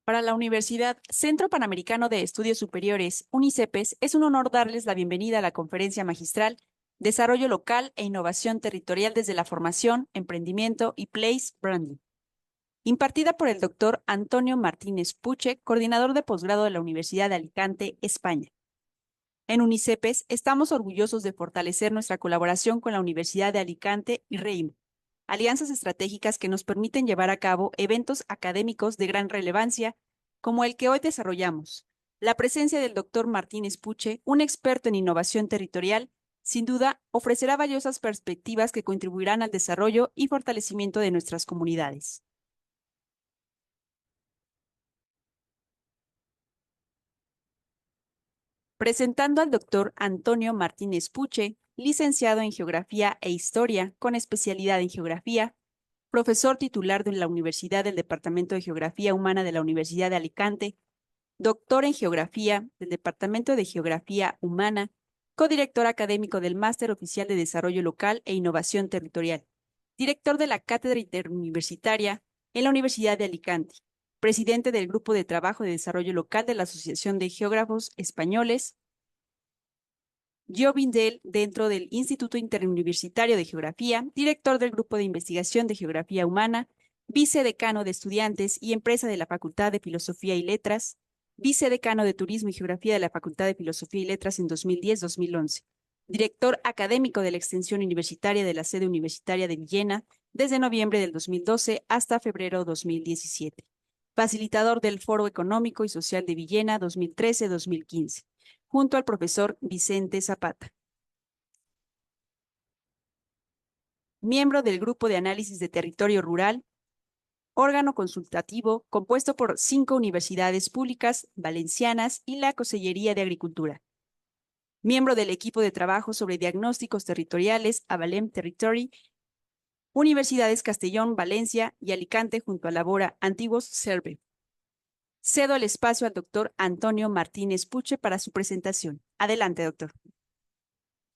Para la Universidad Centro Panamericano de Estudios Superiores, UNICEPES, es un honor darles la bienvenida a la conferencia magistral Desarrollo Local e Innovación Territorial desde la Formación, Emprendimiento y Place Branding, impartida por el doctor Antonio Martínez Puche, coordinador de posgrado de la Universidad de Alicante, España. En UNICEPES estamos orgullosos de fortalecer nuestra colaboración con la Universidad de Alicante y REIM, alianzas estratégicas que nos permiten llevar a cabo eventos académicos de gran relevancia, como el que hoy desarrollamos. La presencia del doctor Martínez Puche, un experto en innovación territorial, sin duda ofrecerá valiosas perspectivas que contribuirán al desarrollo y fortalecimiento de nuestras comunidades. Presentando al doctor Antonio Martínez Puche, licenciado en Geografía e Historia, con especialidad en Geografía, profesor titular de la Universidad del Departamento de Geografía Humana de la Universidad de Alicante, doctor en Geografía del Departamento de Geografía Humana, codirector académico del Máster Oficial de Desarrollo Local e Innovación Territorial, director de la Cátedra Interuniversitaria en la Universidad de Alicante, presidente del Grupo de Trabajo de Desarrollo Local de la Asociación de Geógrafos Españoles, Jovindel dentro del Instituto Interuniversitario de Geografía, director del Grupo de Investigación de Geografía Humana, vicedecano de Estudiantes y Empresa de la Facultad de Filosofía y Letras, vicedecano de Turismo y Geografía de la Facultad de Filosofía y Letras en 2010-2011, director académico de la Extensión Universitaria de la Sede Universitaria de Villena desde noviembre del 2012 hasta febrero 2017, facilitador del Foro Económico y Social de Villena 2013-2015 junto al profesor Vicente Zapata. Miembro del Grupo de Análisis de Territorio Rural, órgano consultativo compuesto por 5 universidades públicas valencianas y la Consellería de Agricultura. Miembro del equipo de trabajo sobre diagnósticos territoriales Avalem Territory, Universidades Castellón, Valencia y Alicante junto a Labora Antiguos Serve. Cedo el espacio al doctor Antonio Martínez Puche para su presentación. Adelante, doctor.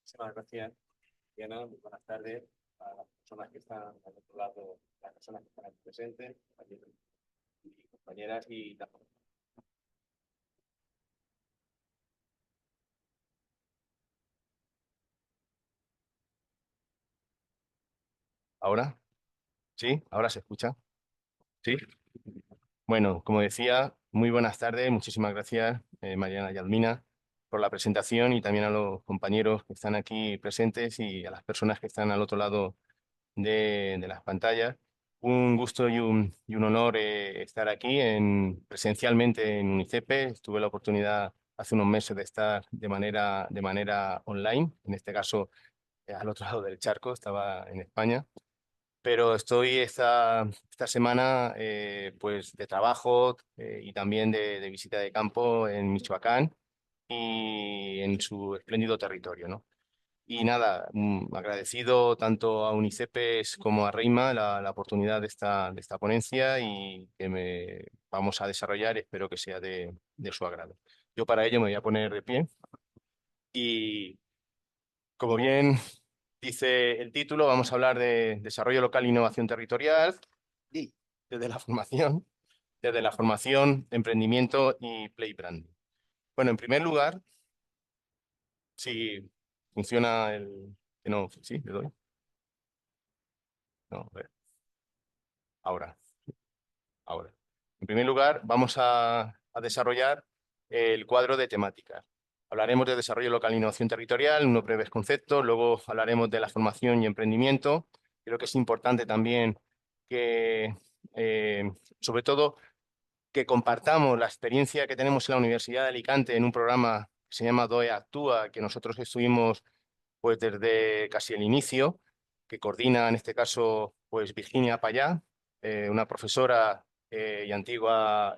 Muchas gracias, Diana. Muy buenas tardes a las personas que están al otro lado, las personas que están aquí presentes, compañeros y compañeras y también. ¿Ahora? ¿Sí? ¿Ahora se escucha? ¿Sí? Bueno, como decía, muy buenas tardes. Muchísimas gracias, Mariana y Almina, por la presentación y también a los compañeros que están aquí presentes y a las personas que están al otro lado de las pantallas. Un gusto y un honor estar aquí presencialmente en UNICEPE. Tuve la oportunidad hace unos meses de estar de manera online, en este caso al otro lado del charco, estaba en España. Pero estoy esta semana pues de trabajo y también de visita de campo en Michoacán y en su espléndido territorio, ¿no? Y nada, agradecido tanto a UNICEPES como a Reima la oportunidad de esta ponencia y que vamos a desarrollar, espero que sea de su agrado. Yo para ello me voy a poner de pie y, como bien dice el título, vamos a hablar de desarrollo local e innovación territorial y desde la formación, emprendimiento y play branding. Bueno, en primer lugar, si funciona el... que no, sí, le doy. No, a ver. Ahora, ahora. En primer lugar, vamos a desarrollar el cuadro de temáticas. Hablaremos de desarrollo local e innovación territorial, unos breves conceptos, luego hablaremos de la formación y emprendimiento. Creo que es importante también que, sobre todo, que compartamos la experiencia que tenemos en la Universidad de Alicante en un programa que se llama DOE Actúa, que nosotros estuvimos pues desde casi el inicio, que coordina en este caso pues Virginia Payá, una profesora y antigua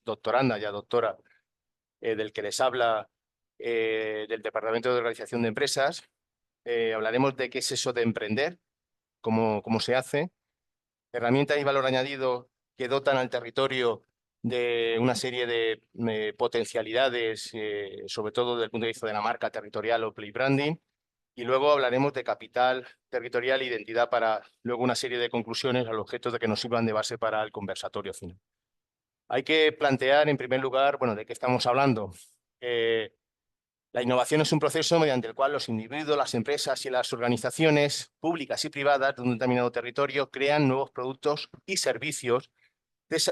doctoranda, ya doctora, del que les habla del Departamento de Organización de Empresas. Hablaremos de qué es eso de emprender, cómo se hace, herramientas y valor añadido que dotan al territorio de una serie de potencialidades, sobre todo desde el punto de vista de la marca territorial o play branding. Y luego hablaremos de capital territorial e identidad para luego una serie de conclusiones al objeto de que nos sirvan de base para el conversatorio final. Hay que plantear, en primer lugar, bueno, ¿de qué estamos hablando? La innovación es un proceso mediante el cual los individuos, las empresas y las organizaciones públicas y privadas de un determinado territorio crean nuevos productos y servicios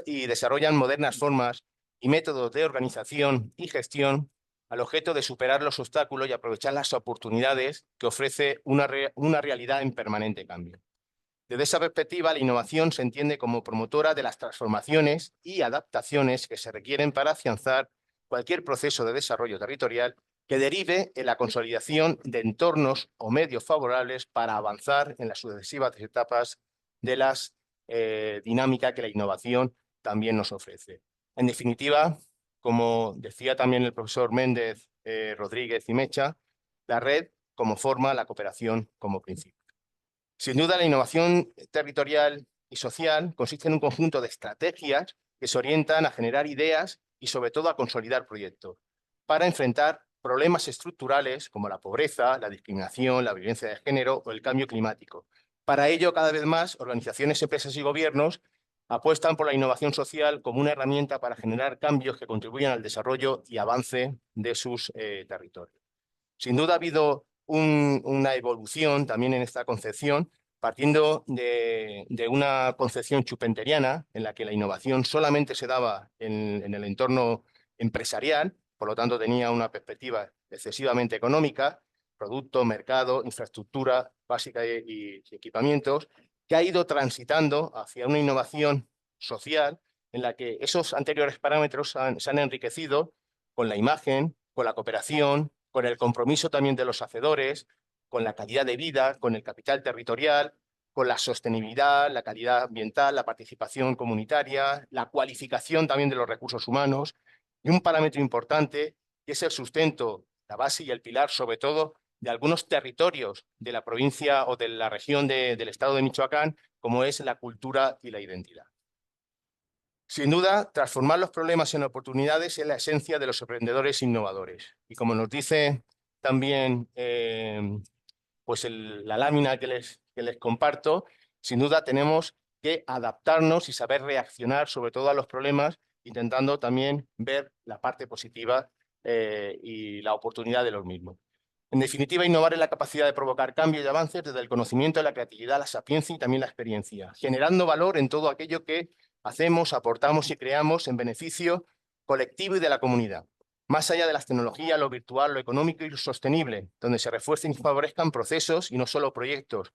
y desarrollan modernas formas y métodos de organización y gestión al objeto de superar los obstáculos y aprovechar las oportunidades que ofrece una realidad en permanente cambio. Desde esa perspectiva, la innovación se entiende como promotora de las transformaciones y adaptaciones que se requieren para afianzar cualquier proceso de desarrollo territorial que derive en la consolidación de entornos o medios favorables para avanzar en las sucesivas etapas de las dinámicas que la innovación también nos ofrece. En definitiva, como decía también el profesor Méndez, Rodríguez y Mecha, la red como forma, la cooperación como principio. Sin duda, la innovación territorial y social consiste en un conjunto de estrategias que se orientan a generar ideas y, sobre todo, a consolidar proyectos para enfrentar problemas estructurales como la pobreza, la discriminación, la violencia de género o el cambio climático. Para ello, cada vez más, organizaciones, empresas y gobiernos apuestan por la innovación social como una herramienta para generar cambios que contribuyan al desarrollo y avance de sus territorios. Sin duda ha habido una evolución también en esta concepción, partiendo de una concepción chupenteriana en la que la innovación solamente se daba en el entorno empresarial, por lo tanto tenía una perspectiva excesivamente económica, producto, mercado, infraestructura básica y equipamientos, que ha ido transitando hacia una innovación social en la que esos anteriores parámetros se han enriquecido con la imagen, con la cooperación, con el compromiso también de los hacedores, con la calidad de vida, con el capital territorial, con la sostenibilidad, la calidad ambiental, la participación comunitaria, la cualificación también de los recursos humanos y un parámetro importante que es el sustento, la base y el pilar, sobre todo, de algunos territorios de la provincia o de la región del estado de Michoacán, como es la cultura y la identidad. Sin duda, transformar los problemas en oportunidades es la esencia de los emprendedores innovadores. Y como nos dice también pues la lámina que les comparto, sin duda tenemos que adaptarnos y saber reaccionar sobre todo a los problemas, intentando también ver la parte positiva y la oportunidad de los mismos. En definitiva, innovar es la capacidad de provocar cambios y avances desde el conocimiento, la creatividad, la sapiencia y también la experiencia, generando valor en todo aquello que hacemos, aportamos y creamos en beneficio colectivo y de la comunidad. Más allá de las tecnologías, lo virtual, lo económico y lo sostenible, donde se refuercen y favorezcan procesos y no solo proyectos,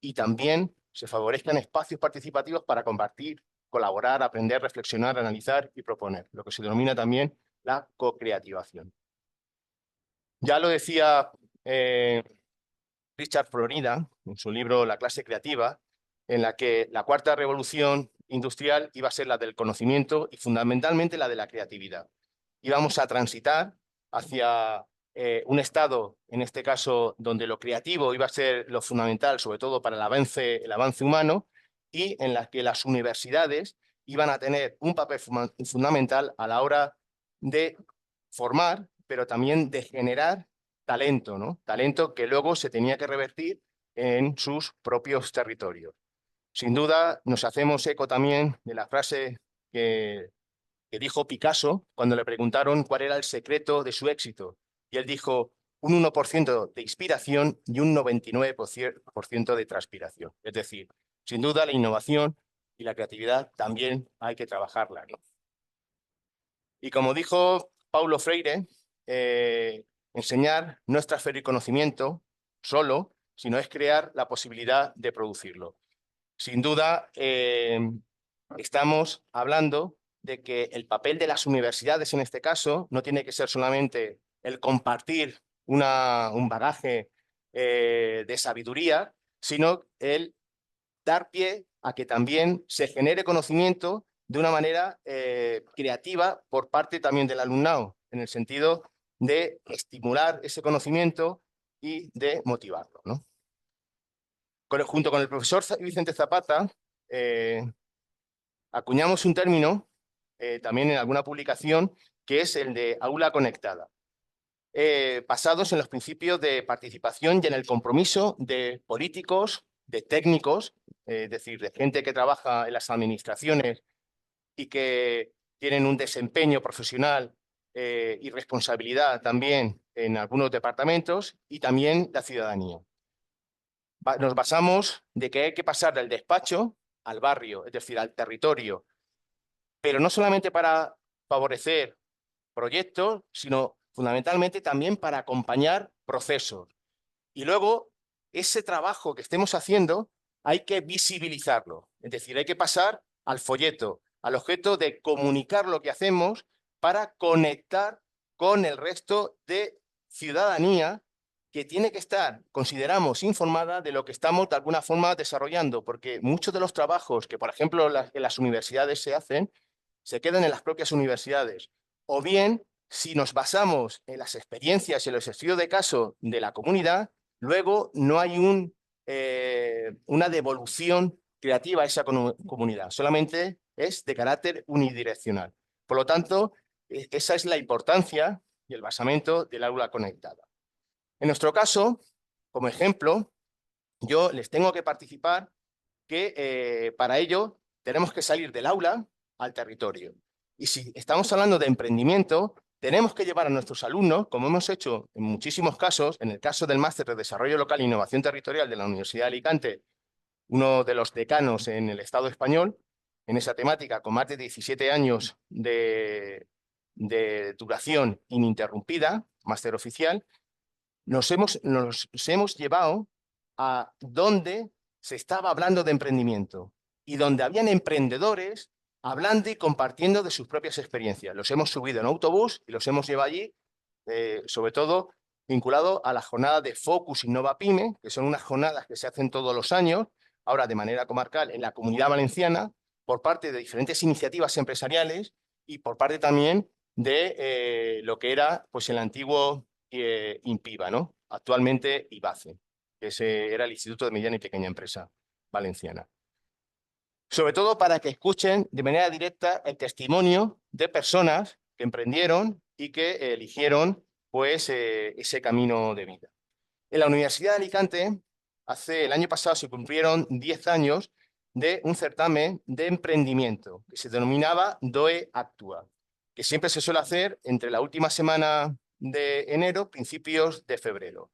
y también se favorezcan espacios participativos para compartir, colaborar, aprender, reflexionar, analizar y proponer, lo que se denomina también la co-creativación. Ya lo decía Richard Florida en su libro La clase creativa, en la que la cuarta revolución industrial iba a ser la del conocimiento y fundamentalmente la de la creatividad. Íbamos a transitar hacia un estado, en este caso, donde lo creativo iba a ser lo fundamental, sobre todo para el avance humano, y en la que las universidades iban a tener un papel fundamental a la hora de formar, pero también de generar talento, ¿no? Talento que luego se tenía que revertir en sus propios territorios. Sin duda, nos hacemos eco también de la frase que dijo Picasso cuando le preguntaron cuál era el secreto de su éxito. Y él dijo un 1% de inspiración y un 99% de transpiración. Es decir, sin duda la innovación y la creatividad también hay que trabajarla, ¿no? Y como dijo Paulo Freire, enseñar no es transferir conocimiento solo, sino es crear la posibilidad de producirlo. Sin duda, estamos hablando de que el papel de las universidades en este caso no tiene que ser solamente el compartir un bagaje de sabiduría, sino el dar pie a que también se genere conocimiento de una manera creativa por parte también del alumnado, en el sentido de estimular ese conocimiento y de motivarlo, ¿no? Junto con el profesor Vicente Zapata, acuñamos un término también en alguna publicación que es el de aula conectada, basados en los principios de participación y en el compromiso de políticos, de técnicos, es decir, de gente que trabaja en las administraciones y que tienen un desempeño profesional y responsabilidad también en algunos departamentos, y también la ciudadanía. Nos basamos de que hay que pasar del despacho al barrio, es decir, al territorio, pero no solamente para favorecer proyectos, sino fundamentalmente también para acompañar procesos. Y luego, ese trabajo que estemos haciendo hay que visibilizarlo, es decir, hay que pasar al folleto, al objeto de comunicar lo que hacemos para conectar con el resto de ciudadanía que tiene que estar, consideramos, informada de lo que estamos de alguna forma desarrollando, porque muchos de los trabajos que, por ejemplo, en las universidades se hacen, se quedan en las propias universidades. O bien, si nos basamos en las experiencias y en los estudios de caso de la comunidad, luego no hay una devolución creativa a esa comunidad, solamente es de carácter unidireccional. Por lo tanto, esa es la importancia y el basamento del aula conectada. En nuestro caso, como ejemplo, yo les tengo que participar que para ello tenemos que salir del aula al territorio. Y si estamos hablando de emprendimiento, tenemos que llevar a nuestros alumnos, como hemos hecho en muchísimos casos, en el caso del Máster de Desarrollo Local e Innovación Territorial de la Universidad de Alicante, uno de los decanos en el Estado español, en esa temática, con más de 17 años de duración ininterrumpida, máster oficial, nos hemos llevado a donde se estaba hablando de emprendimiento y donde habían emprendedores hablando y compartiendo de sus propias experiencias. Los hemos subido en autobús y los hemos llevado allí, sobre todo vinculado a la jornada de Focus Innova Pyme, que son unas jornadas que se hacen todos los años, ahora de manera comarcal en la Comunidad Valenciana, por parte de diferentes iniciativas empresariales y por parte también de lo que era pues el antiguo INPIVA, ¿no? Actualmente IBACE, que era el Instituto de Mediana y Pequeña Empresa Valenciana. Sobre todo para que escuchen de manera directa el testimonio de personas que emprendieron y que eligieron pues ese camino de vida. En la Universidad de Alicante, el año pasado se cumplieron 10 años de un certamen de emprendimiento que se denominaba DOE Actúa, que siempre se suele hacer entre la última semana de enero, principios de febrero.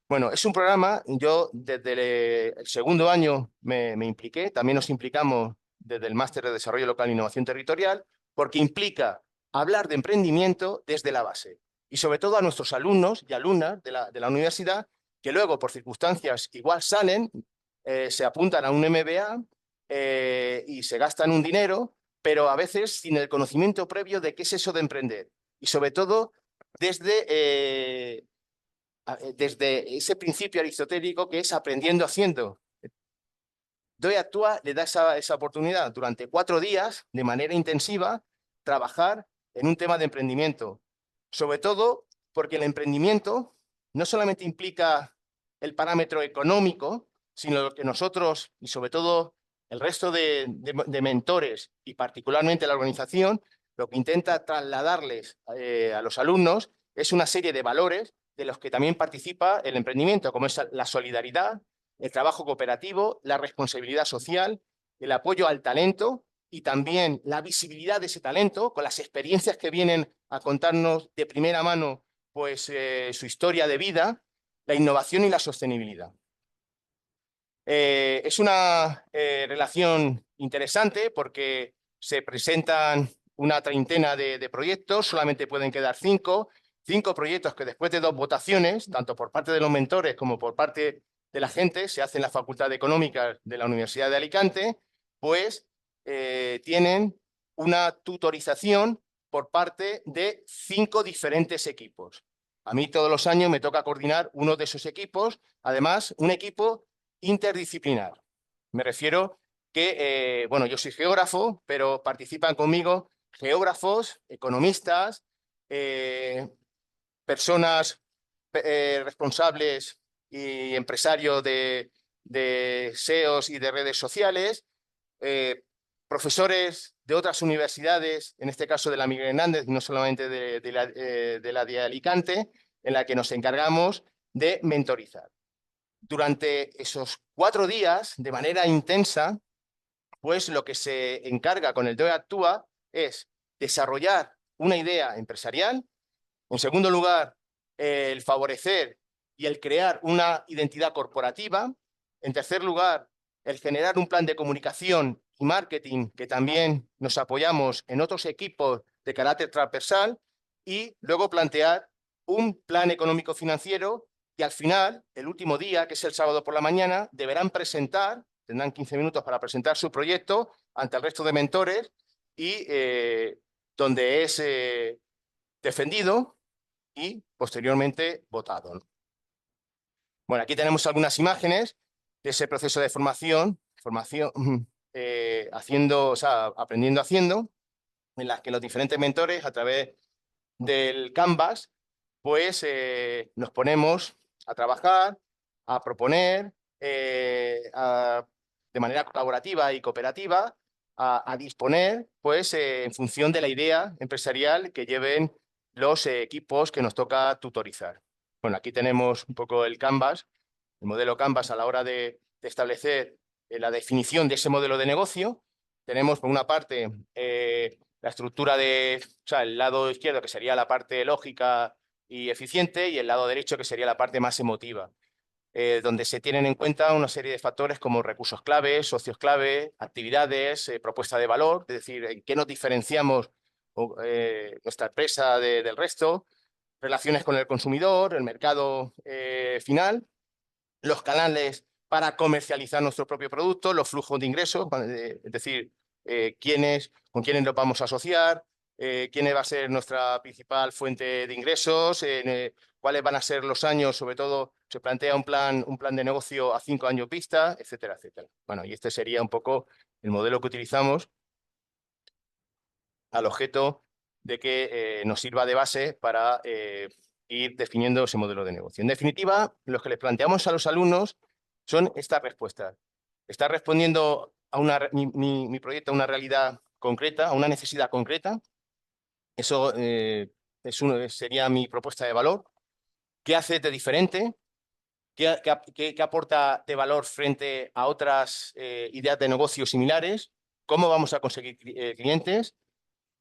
Bueno, es un programa, yo desde el segundo año me impliqué, también nos implicamos desde el Máster de Desarrollo Local e Innovación Territorial, porque implica hablar de emprendimiento desde la base y sobre todo a nuestros alumnos y alumnas de la universidad que luego por circunstancias igual salen, se apuntan a un MBA y se gastan un dinero, pero a veces sin el conocimiento previo de qué es eso de emprender y sobre todo desde ese principio aristotélico que es aprendiendo haciendo. DOE Actúa le da esa oportunidad durante 4 días, de manera intensiva, trabajar en un tema de emprendimiento. Sobre todo porque el emprendimiento no solamente implica el parámetro económico, sino que nosotros, y sobre todo el resto de mentores, y particularmente la organización, lo que intenta trasladarles a los alumnos es una serie de valores de los que también participa el emprendimiento, como es la solidaridad, el trabajo cooperativo, la responsabilidad social, el apoyo al talento y también la visibilidad de ese talento con las experiencias que vienen a contarnos de primera mano pues, su historia de vida, la innovación y la sostenibilidad. Es una relación interesante porque se presentan una treintena de proyectos, solamente pueden quedar 5 proyectos que después de 2 votaciones, tanto por parte de los mentores como por parte de la gente, se hace en la Facultad de Económicas de la Universidad de Alicante, pues tienen una tutorización por parte de 5 diferentes equipos. A mí todos los años me toca coordinar uno de esos equipos, además un equipo interdisciplinar. Me refiero que, bueno, yo soy geógrafo, pero participan conmigo geógrafos, economistas, personas responsables y empresarios de SEOs y de redes sociales, profesores de otras universidades, en este caso de la Miguel Hernández, no solamente de la de Alicante, en la que nos encargamos de mentorizar. Durante esos 4 días, de manera intensa, pues lo que se encarga con el DOE Actúa es desarrollar una idea empresarial. En segundo lugar, el favorecer y el crear una identidad corporativa. En tercer lugar, el generar un plan de comunicación y marketing que también nos apoyamos en otros equipos de carácter transversal y luego plantear un plan económico financiero que al final, el último día, que es el sábado por la mañana, deberán presentar, tendrán 15 minutos para presentar su proyecto ante el resto de mentores y donde es defendido y posteriormente votado, ¿no? Bueno, aquí tenemos algunas imágenes de ese proceso de formación haciendo, o sea, aprendiendo haciendo, en las que los diferentes mentores, a través del Canvas, pues nos ponemos a trabajar, a proponer de manera colaborativa y cooperativa, a disponer, pues en función de la idea empresarial que lleven los equipos que nos toca tutorizar. Bueno, aquí tenemos un poco el Canvas, el modelo Canvas a la hora de establecer la definición de ese modelo de negocio. Tenemos, por una parte, la estructura de, o sea, el lado izquierdo, que sería la parte lógica y eficiente, y el lado derecho, que sería la parte más emotiva, donde se tienen en cuenta una serie de factores como recursos clave, socios clave, actividades, propuesta de valor, es decir, en qué nos diferenciamos nuestra empresa del resto, relaciones con el consumidor, el mercado final, los canales para comercializar nuestro propio producto, los flujos de ingresos, es decir, con quiénes nos vamos a asociar, quién va a ser nuestra principal fuente de ingresos, cuáles van a ser los años, sobre todo se plantea un plan de negocio a 5 años vista, etcétera, etcétera. Bueno, y este sería un poco el modelo que utilizamos al objeto de que nos sirva de base para ir definiendo ese modelo de negocio. En definitiva, lo que les planteamos a los alumnos son estas respuestas. Está respondiendo a mi proyecto a una realidad concreta, a una necesidad concreta. Eso sería mi propuesta de valor. ¿Qué hace de diferente? ¿Qué aporta de valor frente a otras ideas de negocio similares? ¿Cómo vamos a conseguir clientes?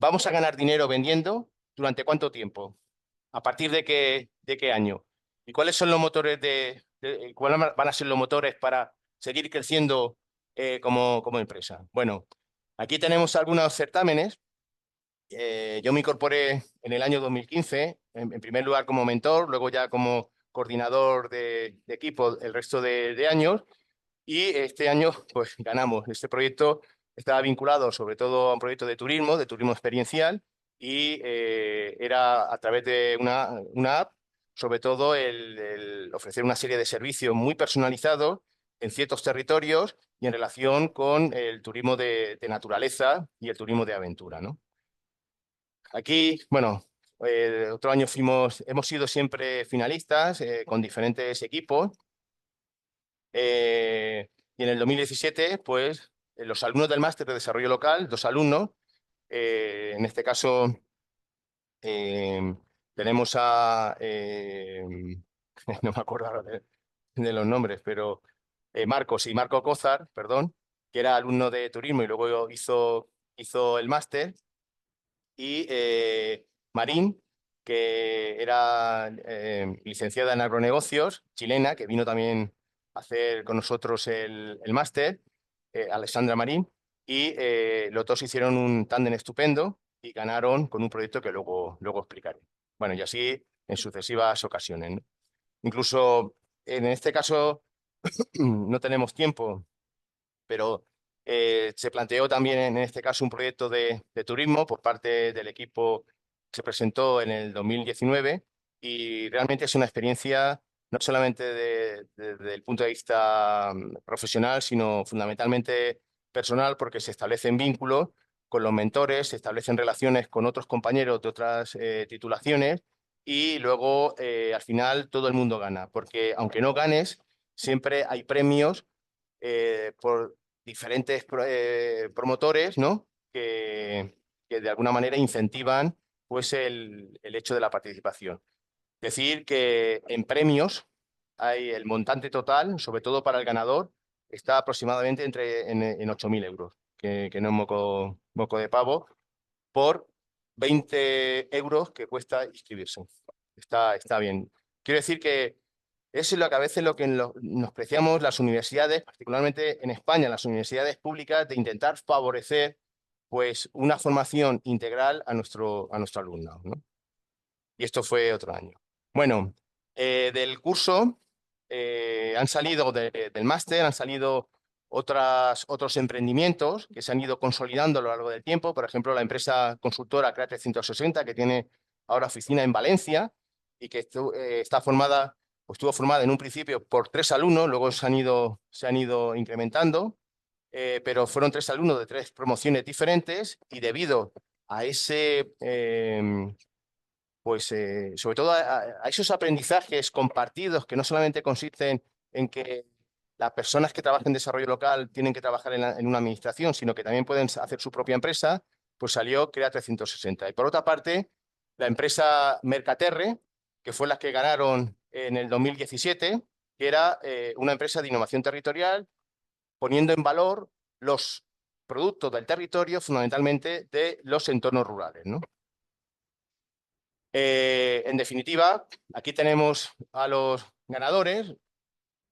¿Vamos a ganar dinero vendiendo? ¿Durante cuánto tiempo? ¿A partir de qué año? ¿Y cuáles son los motores cuáles van a ser los motores para seguir creciendo como empresa? Bueno, aquí tenemos algunos certámenes. Yo me incorporé en el año 2015, en primer lugar como mentor, luego ya como coordinador de equipo el resto de años. Y este año, pues ganamos. Este proyecto estaba vinculado sobre todo a un proyecto de turismo experiencial, y era a través de una app, sobre todo el ofrecer una serie de servicios muy personalizados en ciertos territorios y en relación con el turismo de naturaleza y el turismo de aventura, ¿no? Aquí, bueno, otro año hemos sido siempre finalistas con diferentes equipos. Y en el 2017, pues, los alumnos del máster de desarrollo local, 2 alumnos, en este caso eh, tenemos no me acuerdo ahora de los nombres, pero Marco Cózar, perdón, que era alumno de turismo y luego hizo el máster, y Marín, que era licenciada en agronegocios, chilena, que vino también a hacer con nosotros el máster, Alexandra Marín, y los dos hicieron un tándem estupendo y ganaron con un proyecto que luego explicaré. Bueno, y así en sucesivas ocasiones, ¿no? Incluso en este caso no tenemos tiempo, pero se planteó también en este caso un proyecto de turismo por parte del equipo que se presentó en el 2019, y realmente es una experiencia no solamente desde el punto de vista profesional, sino fundamentalmente personal, porque se establecen vínculos con los mentores, se establecen relaciones con otros compañeros de otras titulaciones, y luego al final todo el mundo gana, porque aunque no ganes, siempre hay premios por diferentes promotores, ¿no? Que de alguna manera incentivan pues el hecho de la participación. Decir que en premios hay el montante total, sobre todo para el ganador, está aproximadamente en 8.000 euros, que no es moco de pavo, por 20 euros que cuesta inscribirse. Está bien. Quiero decir que eso es lo que a veces nos preciamos las universidades, particularmente en España, las universidades públicas, de intentar favorecer pues una formación integral a nuestro alumnado, ¿no? Y esto fue otro año. Bueno, del curso han salido, del máster, han salido otros emprendimientos que se han ido consolidando a lo largo del tiempo. Por ejemplo, la empresa consultora CREA 360, que tiene ahora oficina en Valencia y que está formada, pues estuvo formada en un principio por 3 alumnos, luego se han ido incrementando, pero fueron 3 alumnos de 3 promociones diferentes y debido a ese pues sobre todo a esos aprendizajes compartidos que no solamente consisten en que las personas que trabajan en desarrollo local tienen que trabajar en una administración, sino que también pueden hacer su propia empresa, pues salió CREA 360. Y por otra parte, la empresa Mercaterre, que fue la que ganaron en el 2017, que era una empresa de innovación territorial, poniendo en valor los productos del territorio, fundamentalmente de los entornos rurales, ¿no? En definitiva, aquí tenemos a los ganadores.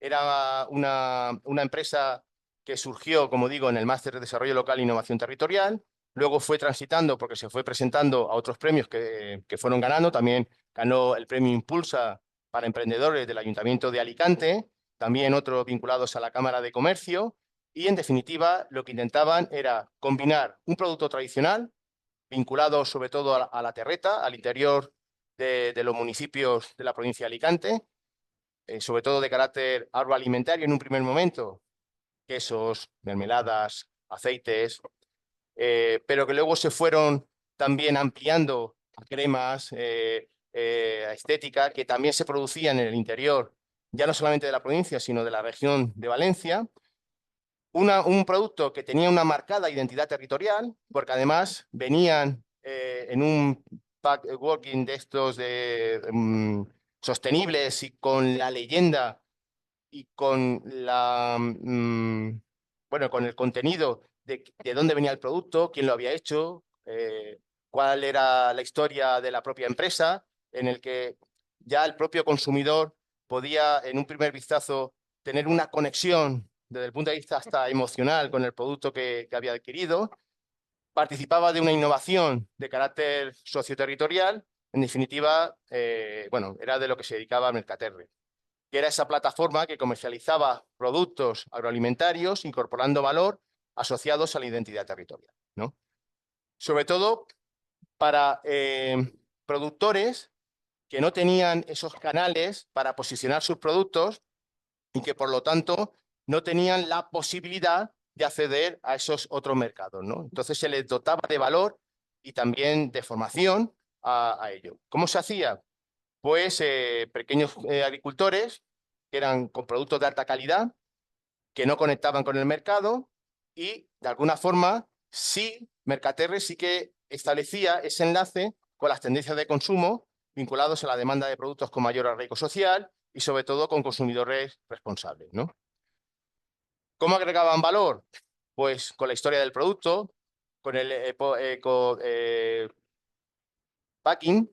Era una empresa que surgió, como digo, en el Máster de Desarrollo Local e Innovación Territorial. Luego fue transitando porque se fue presentando a otros premios que fueron ganando. También ganó el premio Impulsa para emprendedores del Ayuntamiento de Alicante, también otros vinculados a la Cámara de Comercio. Y, en definitiva, lo que intentaban era combinar un producto tradicional vinculado sobre todo a la terreta, al interior de los municipios de la provincia de Alicante, sobre todo de carácter agroalimentario en un primer momento, quesos, mermeladas, aceites, pero que luego se fueron también ampliando a cremas, a estética, que también se producían en el interior, ya no solamente de la provincia, sino de la región de Valencia. Un producto que tenía una marcada identidad territorial, porque además venían en un packaging de estos sostenibles y con la leyenda y con bueno, con el contenido de dónde venía el producto, quién lo había hecho, cuál era la historia de la propia empresa, en el que ya el propio consumidor podía, en un primer vistazo, tener una conexión desde el punto de vista hasta emocional con el producto que había adquirido. Participaba de una innovación de carácter socioterritorial. En definitiva, bueno, era de lo que se dedicaba Mercaterre, que era esa plataforma que comercializaba productos agroalimentarios incorporando valor asociados a la identidad territorial, ¿no? Sobre todo para productores que no tenían esos canales para posicionar sus productos y que, por lo tanto, no tenían la posibilidad de acceder a esos otros mercados, ¿no? Entonces se les dotaba de valor y también de formación a ello. ¿Cómo se hacía? Pues pequeños agricultores que eran con productos de alta calidad, que no conectaban con el mercado y, de alguna forma, sí, Mercaterre sí que establecía ese enlace con las tendencias de consumo vinculados a la demanda de productos con mayor arraigo social y, sobre todo, con consumidores responsables, ¿no? ¿Cómo agregaban valor? Pues con la historia del producto, con el packing,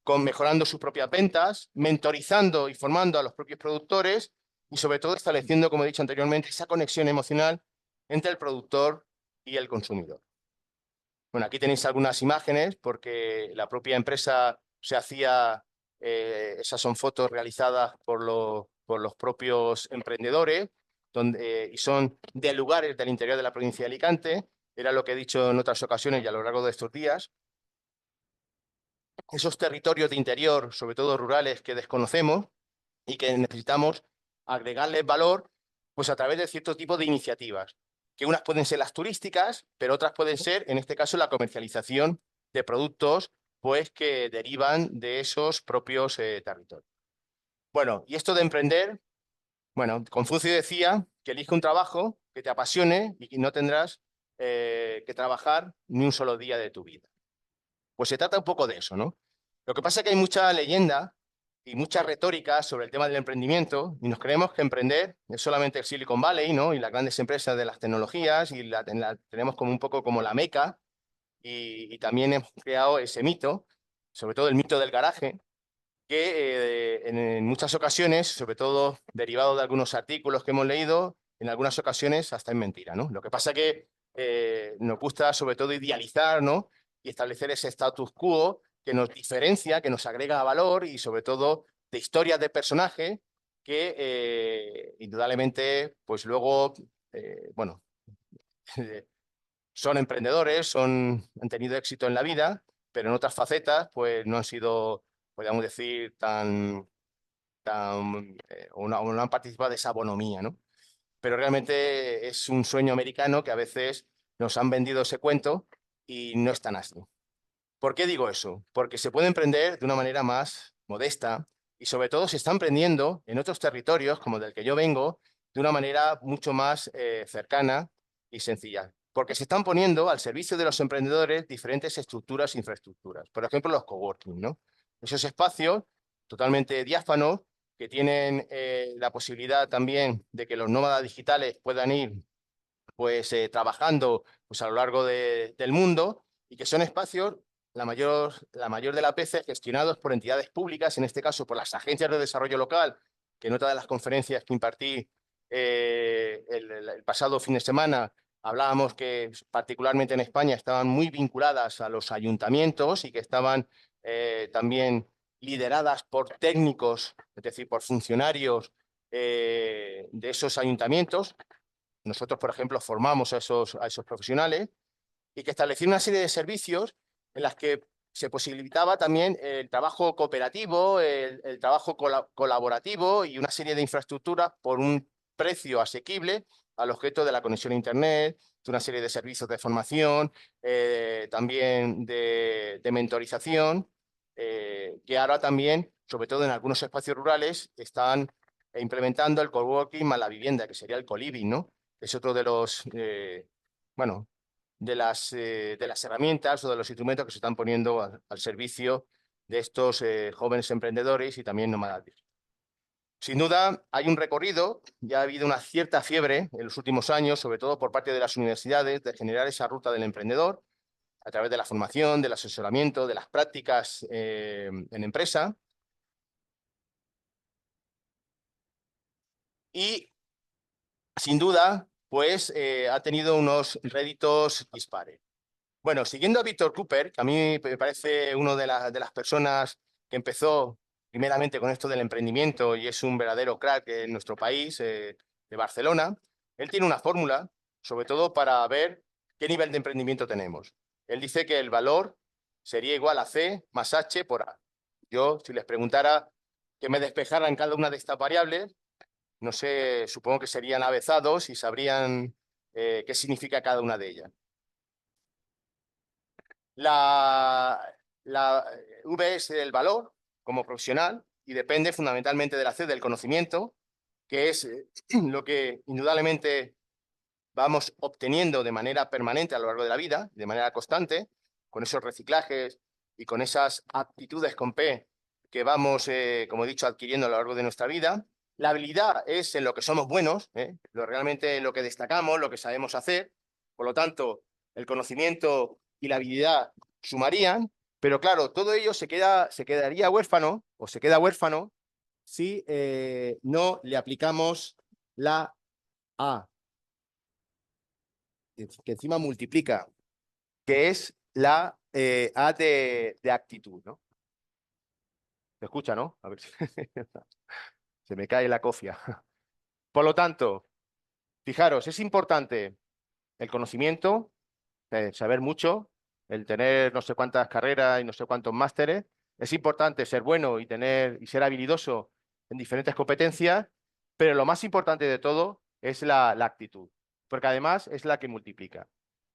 con mejorando sus propias ventas, mentorizando y formando a los propios productores y, sobre todo, estableciendo, como he dicho anteriormente, esa conexión emocional entre el productor y el consumidor. Bueno, aquí tenéis algunas imágenes porque la propia empresa se hacía, esas son fotos realizadas por los propios emprendedores y son de lugares del interior de la provincia de Alicante. Era lo que he dicho en otras ocasiones y a lo largo de estos días. Esos territorios de interior, sobre todo rurales, que desconocemos y que necesitamos agregarles valor, pues a través de cierto tipo de iniciativas, que unas pueden ser las turísticas, pero otras pueden ser, en este caso, la comercialización de productos pues que derivan de esos propios territorios. Bueno, y esto de emprender, bueno, Confucio decía que elige un trabajo que te apasione y que no tendrás que trabajar ni un solo día de tu vida. Pues se trata un poco de eso, ¿no? Lo que pasa es que hay mucha leyenda y mucha retórica sobre el tema del emprendimiento y nos creemos que emprender es solamente el Silicon Valley, ¿no? Y las grandes empresas de las tecnologías y la tenemos como un poco como la meca y también hemos creado ese mito, sobre todo el mito del garaje, que en muchas ocasiones, sobre todo derivado de algunos artículos que hemos leído, en algunas ocasiones hasta es mentira, ¿no? Lo que pasa que nos gusta sobre todo idealizar, ¿no? Y establecer ese status quo que nos diferencia, que nos agrega valor y sobre todo de historias de personajes que indudablemente, pues luego, bueno, son emprendedores, han tenido éxito en la vida, pero en otras facetas, pues no han sido, podríamos decir, o no han participado de esa bonomía, ¿no? Pero realmente es un sueño americano que a veces nos han vendido ese cuento y no es tan así. ¿Por qué digo eso? Porque se puede emprender de una manera más modesta y sobre todo se está emprendiendo en otros territorios, como del que yo vengo, de una manera mucho más cercana y sencilla. Porque se están poniendo al servicio de los emprendedores diferentes estructuras e infraestructuras. Por ejemplo, los coworking, ¿no? Esos espacios totalmente diáfanos que tienen la posibilidad también de que los nómadas digitales puedan ir pues trabajando pues a lo largo del mundo y que son espacios, la mayor de las veces, gestionados por entidades públicas, en este caso por las agencias de desarrollo local, que en otra de las conferencias que impartí el pasado fin de semana hablábamos que particularmente en España estaban muy vinculadas a los ayuntamientos y que estaban también lideradas por técnicos, es decir, por funcionarios de esos ayuntamientos. Nosotros, por ejemplo, formamos a esos profesionales y que establecieron una serie de servicios en las que se posibilitaba también el trabajo cooperativo, el trabajo colaborativo y una serie de infraestructuras por un precio asequible al objeto de la conexión a Internet, de una serie de servicios de formación, también de mentorización, que ahora también, sobre todo en algunos espacios rurales, están implementando el coworking más la vivienda, que sería el coliving, ¿no? Es otro de los, bueno, de las herramientas o de los instrumentos que se están poniendo al servicio de estos jóvenes emprendedores y también nómadas. Sin duda, hay un recorrido, ya ha habido una cierta fiebre en los últimos años, sobre todo por parte de las universidades, de generar esa ruta del emprendedor a través de la formación, del asesoramiento, de las prácticas en empresa. Y sin duda, pues ha tenido unos réditos dispares. Bueno, siguiendo a Víctor Cooper, que a mí me parece una de las personas que empezó primeramente con esto del emprendimiento y es un verdadero crack en nuestro país, de Barcelona, él tiene una fórmula, sobre todo para ver qué nivel de emprendimiento tenemos. Él dice que el valor sería igual a C más H por A. Yo, si les preguntara que me despejaran cada una de estas variables, no sé, supongo que serían avezados y sabrían qué significa cada una de ellas. La, la V es el valor como profesional y depende fundamentalmente de la C del conocimiento, que es lo que indudablemente vamos obteniendo de manera permanente a lo largo de la vida, de manera constante, con esos reciclajes y con esas aptitudes con P que vamos, como he dicho, adquiriendo a lo largo de nuestra vida. La habilidad es en lo que somos buenos, realmente en lo que destacamos, lo que sabemos hacer. Por lo tanto, el conocimiento y la habilidad sumarían, pero claro, todo ello se quedaría huérfano o se queda huérfano si no le aplicamos la A, que encima multiplica, que es la A de actitud, ¿no? Se escucha, ¿no? A ver si se me cae la cofia. Por lo tanto, fijaros, es importante el conocimiento, saber mucho, el tener no sé cuántas carreras y no sé cuántos másteres. Es importante ser bueno y ser habilidoso en diferentes competencias, pero lo más importante de todo es la actitud, porque además es la que multiplica.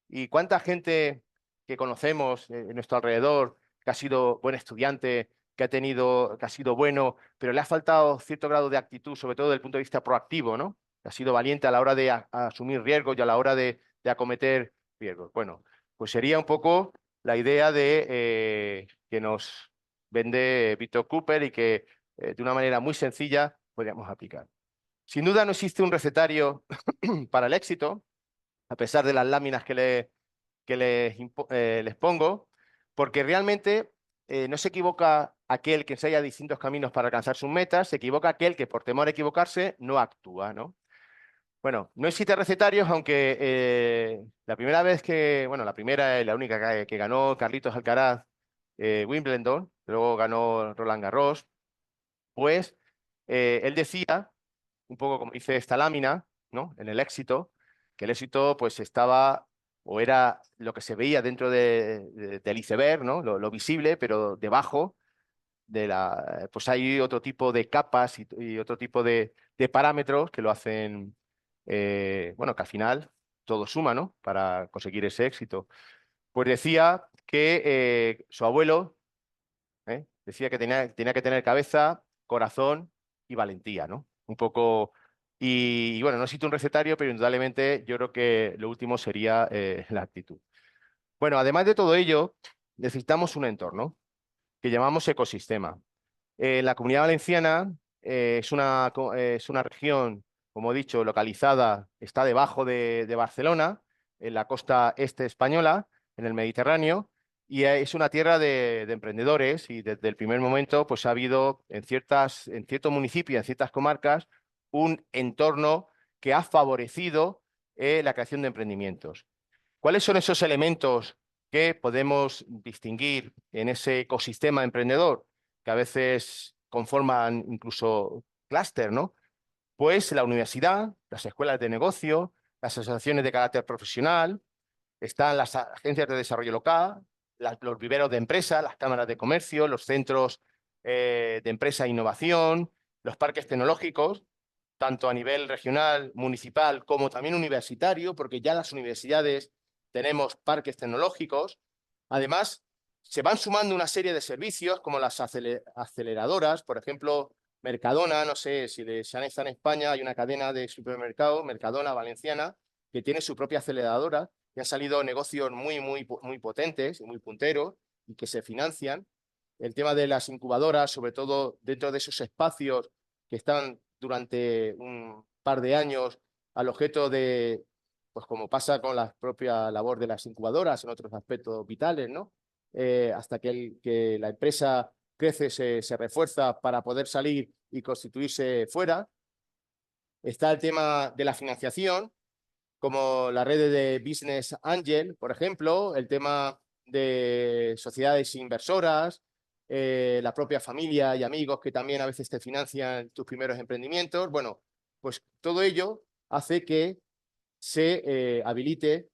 ¿Y cuánta gente que conocemos en nuestro alrededor, que ha sido buen estudiante, que ha sido bueno, pero le ha faltado cierto grado de actitud, sobre todo desde el punto de vista proactivo, ¿no? Que ha sido valiente a la hora de asumir riesgos y a la hora de acometer riesgos. Bueno, pues sería un poco la idea que nos vende Víctor Cooper y que de una manera muy sencilla podríamos aplicar. Sin duda no existe un recetario para el éxito, a pesar de las láminas que les pongo, porque realmente no se equivoca aquel que enseña distintos caminos para alcanzar sus metas, se equivoca aquel que por temor a equivocarse no actúa, ¿no? Bueno, no existe recetarios, aunque la primera vez que, bueno, la primera y la única que ganó Carlitos Alcaraz Wimbledon, luego ganó Roland Garros, pues él decía, un poco como dice esta lámina, ¿no? En el éxito, que el éxito pues estaba o era lo que se veía dentro del iceberg, ¿no? Lo visible, pero debajo pues hay otro tipo de capas y otro tipo de parámetros que lo hacen, bueno, que al final todo suma, ¿no? Para conseguir ese éxito. Pues decía que su abuelo, decía que tenía que tener cabeza, corazón y valentía, ¿no? Un poco. Y bueno, no existe un recetario, pero indudablemente yo creo que lo último sería la actitud. Bueno, además de todo ello, necesitamos un entorno que llamamos ecosistema. La Comunidad Valenciana es una región, como he dicho, localizada, está debajo de Barcelona, en la costa este española, en el Mediterráneo, y es una tierra de emprendedores y desde el primer momento pues ha habido en ciertos municipios, en ciertas comarcas, un entorno que ha favorecido la creación de emprendimientos. ¿Cuáles son esos elementos que podemos distinguir en ese ecosistema emprendedor, que a veces conforman incluso clúster, ¿no? Pues la universidad, las escuelas de negocio, las asociaciones de carácter profesional, están las agencias de desarrollo local, los viveros de empresa, las cámaras de comercio, los centros de empresa e innovación, los parques tecnológicos, tanto a nivel regional, municipal, como también universitario, porque ya las universidades tenemos parques tecnológicos. Además, se van sumando una serie de servicios como las aceleradoras, por ejemplo, Mercadona, no sé si han estado en España, hay una cadena de supermercados, Mercadona Valenciana, que tiene su propia aceleradora y han salido negocios muy potentes y muy punteros y que se financian. El tema de las incubadoras, sobre todo dentro de esos espacios que están durante un par de años al objeto de, pues como pasa con la propia labor de las incubadoras en otros aspectos vitales, ¿no? Hasta que la empresa crece, se refuerza para poder salir y constituirse fuera. Está el tema de la financiación, como la red de Business Angel, por ejemplo, el tema de sociedades inversoras, la propia familia y amigos que también a veces te financian tus primeros emprendimientos. Bueno, pues todo ello hace que se habilite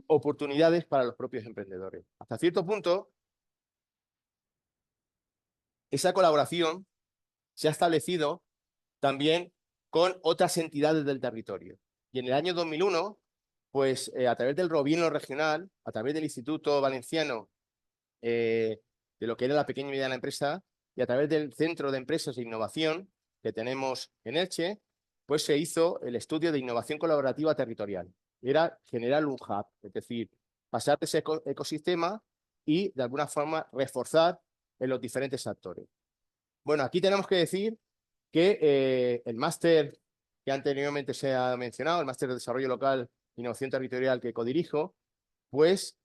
oportunidades para los propios emprendedores. Hasta cierto punto, esa colaboración se ha establecido también con otras entidades del territorio. Y en el año 2001, pues a través del gobierno regional, a través del Instituto Valenciano de lo que era la pequeña y mediana empresa, y a través del Centro de Empresas de Innovación que tenemos en Elche, pues se hizo el estudio de innovación colaborativa territorial. Era generar un hub, es decir, pasar de ese ecosistema y de alguna forma reforzar en los diferentes actores. Bueno, aquí tenemos que decir que el máster que anteriormente se ha mencionado, el máster de desarrollo local e innovación territorial que codirijo, pues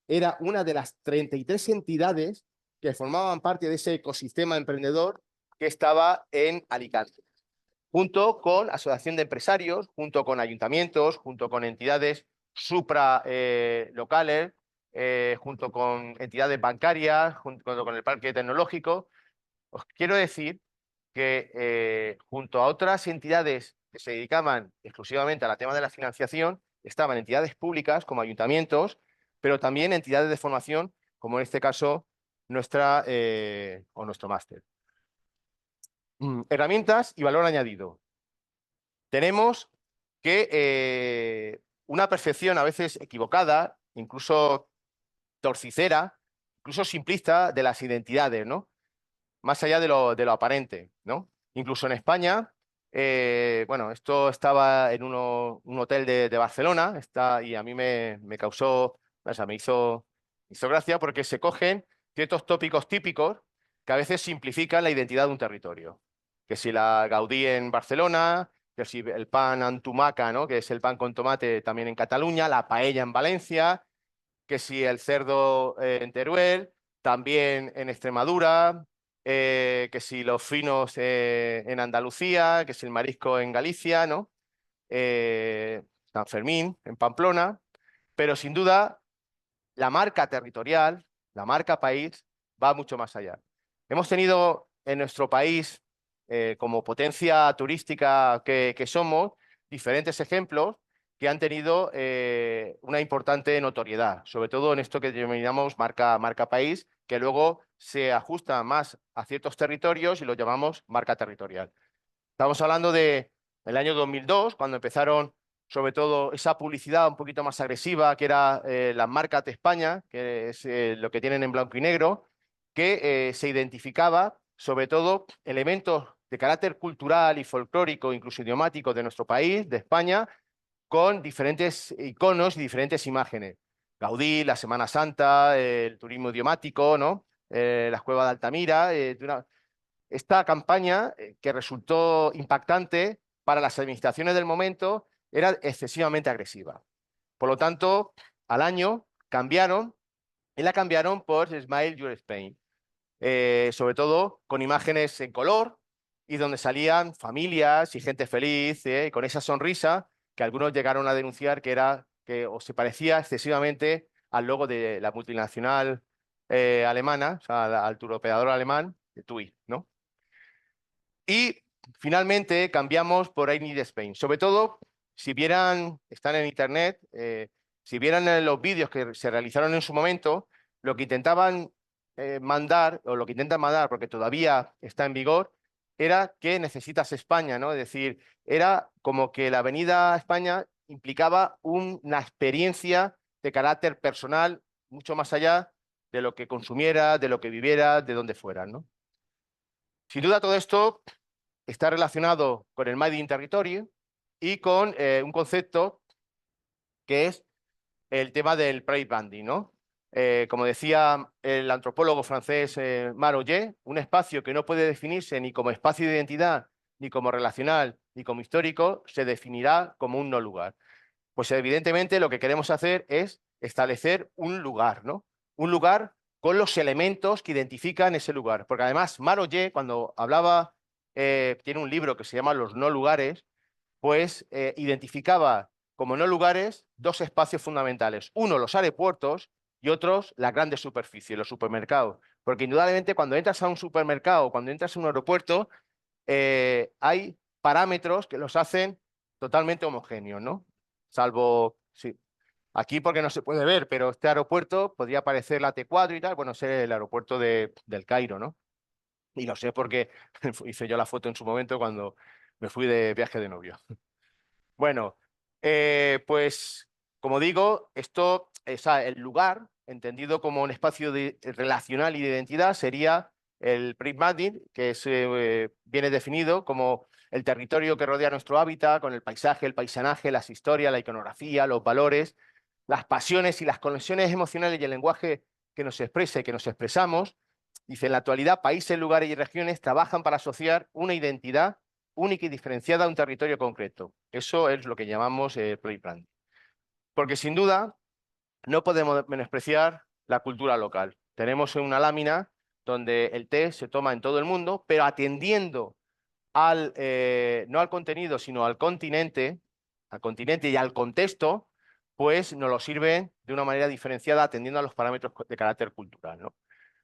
era una de las 33 entidades que formaban parte de ese ecosistema emprendedor que estaba en Alicante, junto con asociación de empresarios, junto con ayuntamientos, junto con entidades supra locales, junto con entidades bancarias, junto con el parque tecnológico. Os quiero decir que junto a otras entidades que se dedicaban exclusivamente al tema de la financiación, estaban entidades públicas como ayuntamientos, pero también entidades de formación, como en este caso nuestra o nuestro máster. Herramientas y valor añadido. Tenemos que una percepción a veces equivocada, incluso torcicera, incluso simplista de las identidades, ¿no? Más allá de lo aparente, ¿no? Incluso en España, bueno, esto estaba en un hotel de Barcelona y a mí me causó, o sea, me hizo gracia porque se cogen ciertos tópicos típicos que a veces simplifican la identidad de un territorio. Que si la Gaudí en Barcelona, que si el pan antumaca, ¿no? Que es el pan con tomate también en Cataluña, la paella en Valencia, que si el cerdo en Teruel, también en Extremadura, que si los finos en Andalucía, que si el marisco en Galicia, ¿no? San Fermín en Pamplona, pero sin duda la marca territorial, la marca país, va mucho más allá. Hemos tenido en nuestro país, como potencia turística que somos, diferentes ejemplos que han tenido una importante notoriedad, sobre todo en esto que denominamos marca país, que luego se ajusta más a ciertos territorios y lo llamamos marca territorial. Estamos hablando de el año 2002, cuando empezaron sobre todo esa publicidad un poquito más agresiva, que era las marcas de España, que es lo que tienen en blanco y negro, que se identificaba sobre todo elementos de carácter cultural y folclórico, incluso idiomático de nuestro país, de España, con diferentes iconos y diferentes imágenes. Gaudí, la Semana Santa, el turismo idiomático, ¿no? Las cuevas de Altamira, esta campaña, que resultó impactante para las administraciones del momento, era excesivamente agresiva. Por lo tanto, al año cambiaron y la cambiaron por Smile Your Spain, sobre todo con imágenes en color y donde salían familias y gente feliz, con esa sonrisa que algunos llegaron a denunciar que era que o se parecía excesivamente al logo de la multinacional alemana, o sea, al turoperador alemán de TUI, ¿no? Y finalmente cambiamos por I Need Spain. Sobre todo, si vieran, están en internet, si vieran los vídeos que se realizaron en su momento, lo que intentaban mandar, o lo que intentan mandar, porque todavía está en vigor, era que necesitas España, ¿no? Es decir, era como que la Avenida España implicaba una experiencia de carácter personal mucho más allá de lo que consumiera, de lo que viviera, de donde fuera, ¿no? Sin duda todo esto está relacionado con el Made in Territory y con un concepto que es el tema del pride banding, ¿no? Como decía el antropólogo francés Maroyer, un espacio que no puede definirse ni como espacio de identidad, ni como relacional, ni como histórico, se definirá como un no lugar. Pues evidentemente lo que queremos hacer es establecer un lugar, ¿no? Un lugar con los elementos que identifican ese lugar. Porque además Maroyer, cuando hablaba, tiene un libro que se llama Los no lugares, pues identificaba como no lugares dos espacios fundamentales. Uno, los aeropuertos, y otros, las grandes superficies, los supermercados. Porque indudablemente cuando entras a un supermercado, cuando entras a un aeropuerto, hay parámetros que los hacen totalmente homogéneos, ¿no? Salvo, sí, aquí porque no se puede ver, pero este aeropuerto podría parecer la T4 y tal, bueno, es el aeropuerto del Cairo, ¿no? Y lo sé porque hice yo la foto en su momento cuando me fui de viaje de novio. Bueno, pues como digo, esto, el lugar, entendido como un espacio relacional y de identidad, sería el pragmatic, que viene definido como el territorio que rodea nuestro hábitat, con el paisaje, el paisanaje, las historias, la iconografía, los valores, las pasiones y las conexiones emocionales y el lenguaje que nos expresa y que nos expresamos. Dice, en la actualidad, países, lugares y regiones trabajan para asociar una identidad única y diferenciada a un territorio concreto. Eso es lo que llamamos play branding. Porque sin duda no podemos menospreciar la cultura local. Tenemos una lámina donde el té se toma en todo el mundo, pero atendiendo no al contenido, sino al continente y al contexto, pues nos lo sirven de una manera diferenciada atendiendo a los parámetros de carácter cultural, ¿no?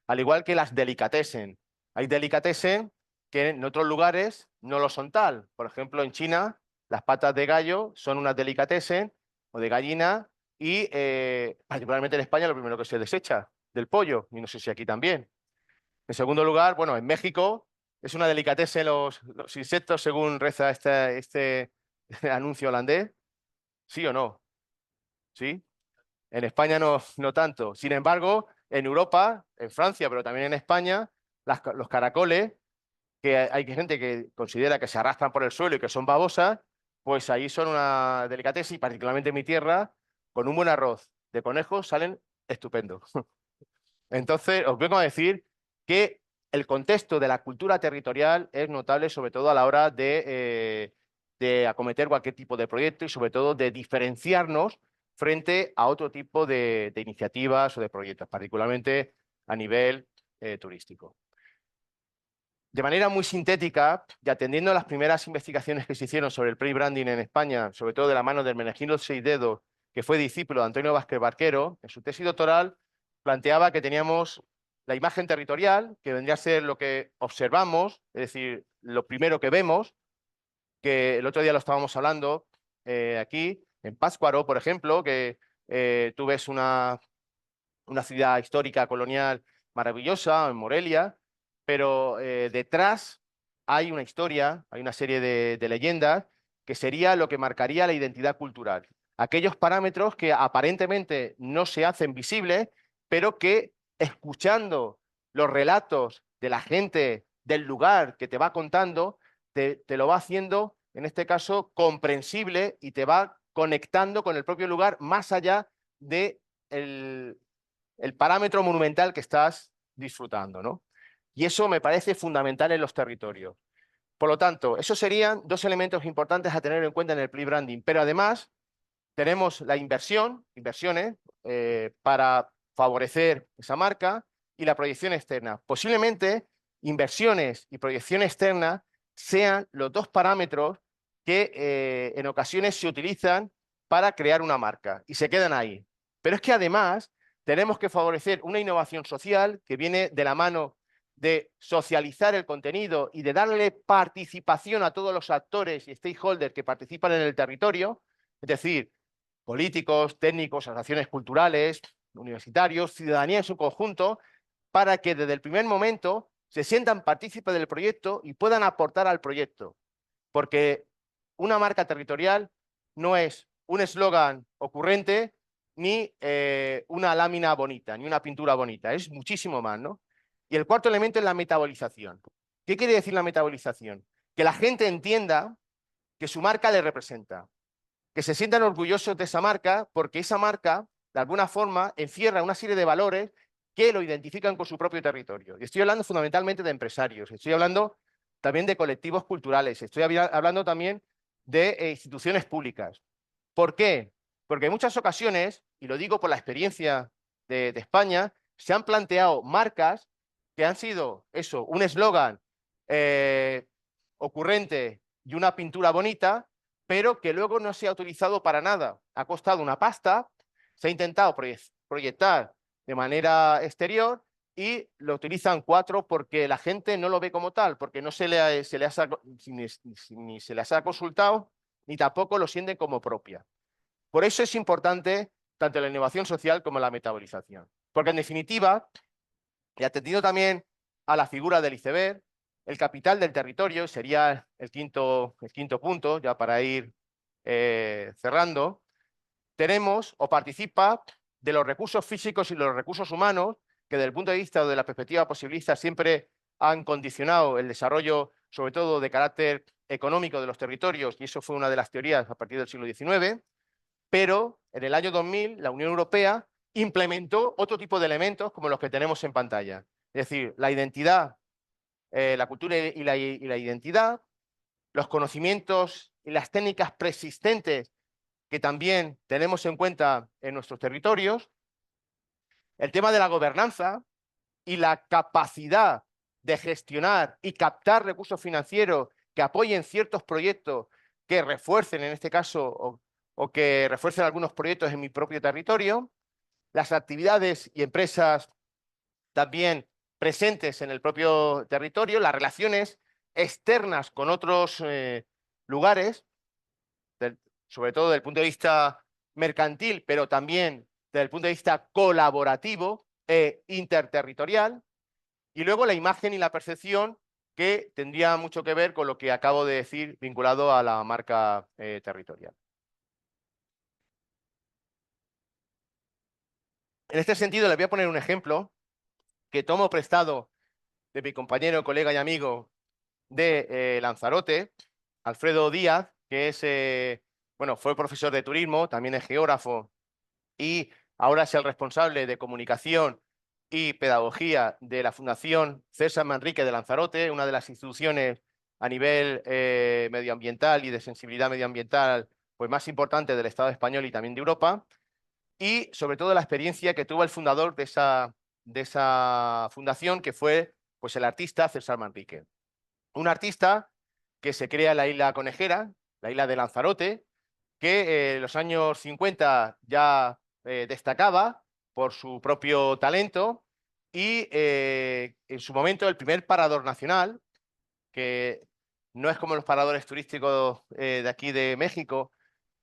Al igual que las delicatessen. Hay delicatessen que en otros lugares no lo son tal. Por ejemplo, en China, las patas de gallo son unas delicatessen o de gallina y particularmente en España lo primero que se desecha del pollo, y no sé si aquí también. En segundo lugar, bueno, en México es una delicatessen los insectos según reza este anuncio holandés. ¿Sí o no? ¿Sí? En España no tanto. Sin embargo, en Europa, en Francia, pero también en España, los caracoles, que hay gente que considera que se arrastran por el suelo y que son babosas, pues ahí son una delicatessen y particularmente en mi tierra, con un buen arroz de conejos salen estupendo. Entonces, os vengo a decir que el contexto de la cultura territorial es notable, sobre todo a la hora de de acometer cualquier tipo de proyecto y sobre todo de diferenciarnos frente a otro tipo de iniciativas o de proyectos, particularmente a nivel turístico. De manera muy sintética y atendiendo a las primeras investigaciones que se hicieron sobre el Employee Branding en España, sobre todo de la mano de Hermenegildo Seidedo, que fue discípulo de Antonio Vázquez Barquero, en su tesis doctoral planteaba que teníamos la imagen territorial, que vendría a ser lo que observamos, es decir, lo primero que vemos, que el otro día lo estábamos hablando aquí, en Pátzcuaro, por ejemplo, que tú ves una ciudad histórica colonial maravillosa, en Morelia, pero detrás hay una historia, hay una serie de leyendas que sería lo que marcaría la identidad cultural. Aquellos parámetros que aparentemente no se hacen visibles, pero que escuchando los relatos de la gente del lugar que te va contando, te lo va haciendo, en este caso, comprensible y te va conectando con el propio lugar más allá de el parámetro monumental que estás disfrutando, ¿no? Y eso me parece fundamental en los territorios. Por lo tanto, esos serían dos elementos importantes a tener en cuenta en el Employee Branding, pero además tenemos la inversiones para favorecer esa marca y la proyección externa. Posiblemente inversiones y proyección externa sean los dos parámetros que en ocasiones se utilizan para crear una marca y se quedan ahí. Pero es que además tenemos que favorecer una innovación social que viene de la mano de socializar el contenido y de darle participación a todos los actores y stakeholders que participan en el territorio, es decir, políticos, técnicos, asociaciones culturales, universitarios, ciudadanía en su conjunto, para que desde el primer momento se sientan partícipes del proyecto y puedan aportar al proyecto. Porque una marca territorial no es un eslogan ocurrente ni una lámina bonita, ni una pintura bonita, es muchísimo más, ¿no? Y el cuarto elemento es la metabolización. ¿Qué quiere decir la metabolización? Que la gente entienda que su marca le representa, que se sientan orgullosos de esa marca, porque esa marca, de alguna forma, encierra una serie de valores que lo identifican con su propio territorio. Y estoy hablando fundamentalmente de empresarios, estoy hablando también de colectivos culturales, estoy hablando también de instituciones públicas. ¿Por qué? Porque en muchas ocasiones, y lo digo por la experiencia de España, se han planteado marcas que han sido eso, un eslogan ocurrente y una pintura bonita, pero que luego no se ha utilizado para nada. Ha costado una pasta, se ha intentado proyectar de manera exterior y lo utilizan cuatro porque la gente no lo ve como tal, porque no ni se les ha consultado, ni tampoco lo sienten como propia. Por eso es importante tanto la innovación social como la metabolización. Porque en definitiva, y atendiendo también a la figura del iceberg, el capital del territorio sería el quinto punto, ya para ir cerrando, tenemos o participa de los recursos físicos y los recursos humanos que desde el punto de vista o de la perspectiva posibilista siempre han condicionado el desarrollo, sobre todo de carácter económico de los territorios, y eso fue una de las teorías a partir del siglo XIX, pero en el año 2000 la Unión Europea implementó otro tipo de elementos como los que tenemos en pantalla. Es decir, la identidad, la cultura y la identidad, los conocimientos y las técnicas preexistentes que también tenemos en cuenta en nuestros territorios, el tema de la gobernanza y la capacidad de gestionar y captar recursos financieros que apoyen ciertos proyectos que refuercen, en este caso, o que refuercen algunos proyectos en mi propio territorio, las actividades y empresas también presentes en el propio territorio, las relaciones externas con otros lugares, sobre todo desde el punto de vista mercantil, pero también desde el punto de vista colaborativo e interterritorial, y luego la imagen y la percepción, que tendría mucho que ver con lo que acabo de decir vinculado a la marca territorial. En este sentido, les voy a poner un ejemplo que tomo prestado de mi compañero, colega y amigo de Lanzarote, Alfredo Díaz, que es, bueno, fue profesor de turismo, también es geógrafo y ahora es el responsable de comunicación y pedagogía de la Fundación César Manrique de Lanzarote, una de las instituciones a nivel medioambiental y de sensibilidad medioambiental pues más importante del Estado español y también de Europa, y sobre todo la experiencia que tuvo el fundador de esa fundación, que fue pues, el artista César Manrique. Un artista que se crea en la isla Conejera, la isla de Lanzarote, que en los años 50 ya destacaba por su propio talento y en su momento el primer parador nacional, que no es como los paradores turísticos de aquí de México,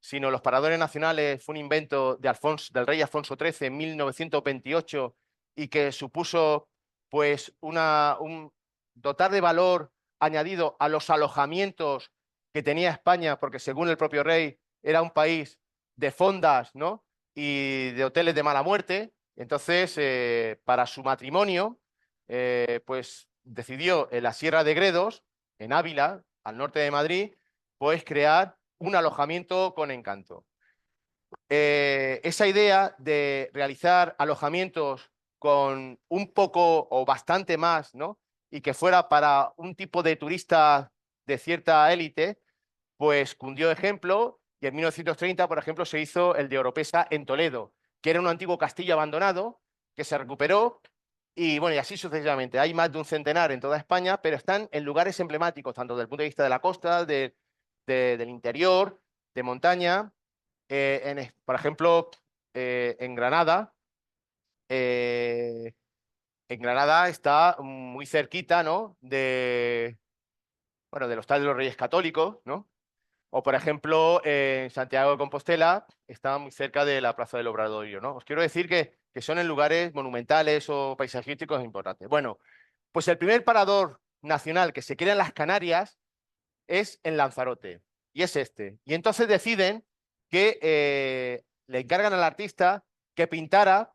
sino los paradores nacionales fue un invento del rey Alfonso XIII en 1928 y que supuso pues dotar de valor añadido a los alojamientos que tenía España, porque según el propio rey era un país de fondas, ¿no? Y de hoteles de mala muerte. Entonces, para su matrimonio, pues decidió en la Sierra de Gredos, en Ávila, al norte de Madrid, pues crear un alojamiento con encanto. Esa idea de realizar alojamientos con un poco o bastante más, ¿no? Y que fuera para un tipo de turista de cierta élite, pues cundió ejemplo y en 1930, por ejemplo, se hizo el de Oropesa en Toledo, que era un antiguo castillo abandonado que se recuperó y bueno, y así sucesivamente. Hay más de un centenar en toda España, pero están en lugares emblemáticos, tanto desde el punto de vista de la costa, del interior, de montaña. Por ejemplo, en Granada, eh, en Granada está muy cerquita, ¿no? Bueno, del Hostal de los Reyes Católicos, ¿no? O, por ejemplo, en Santiago de Compostela está muy cerca de la Plaza del Obradoiro, ¿no? Os quiero decir que son en lugares monumentales o paisajísticos importantes. Bueno, pues el primer parador nacional que se crea en las Canarias es en Lanzarote, y es este. Y entonces deciden que le encargan al artista que pintara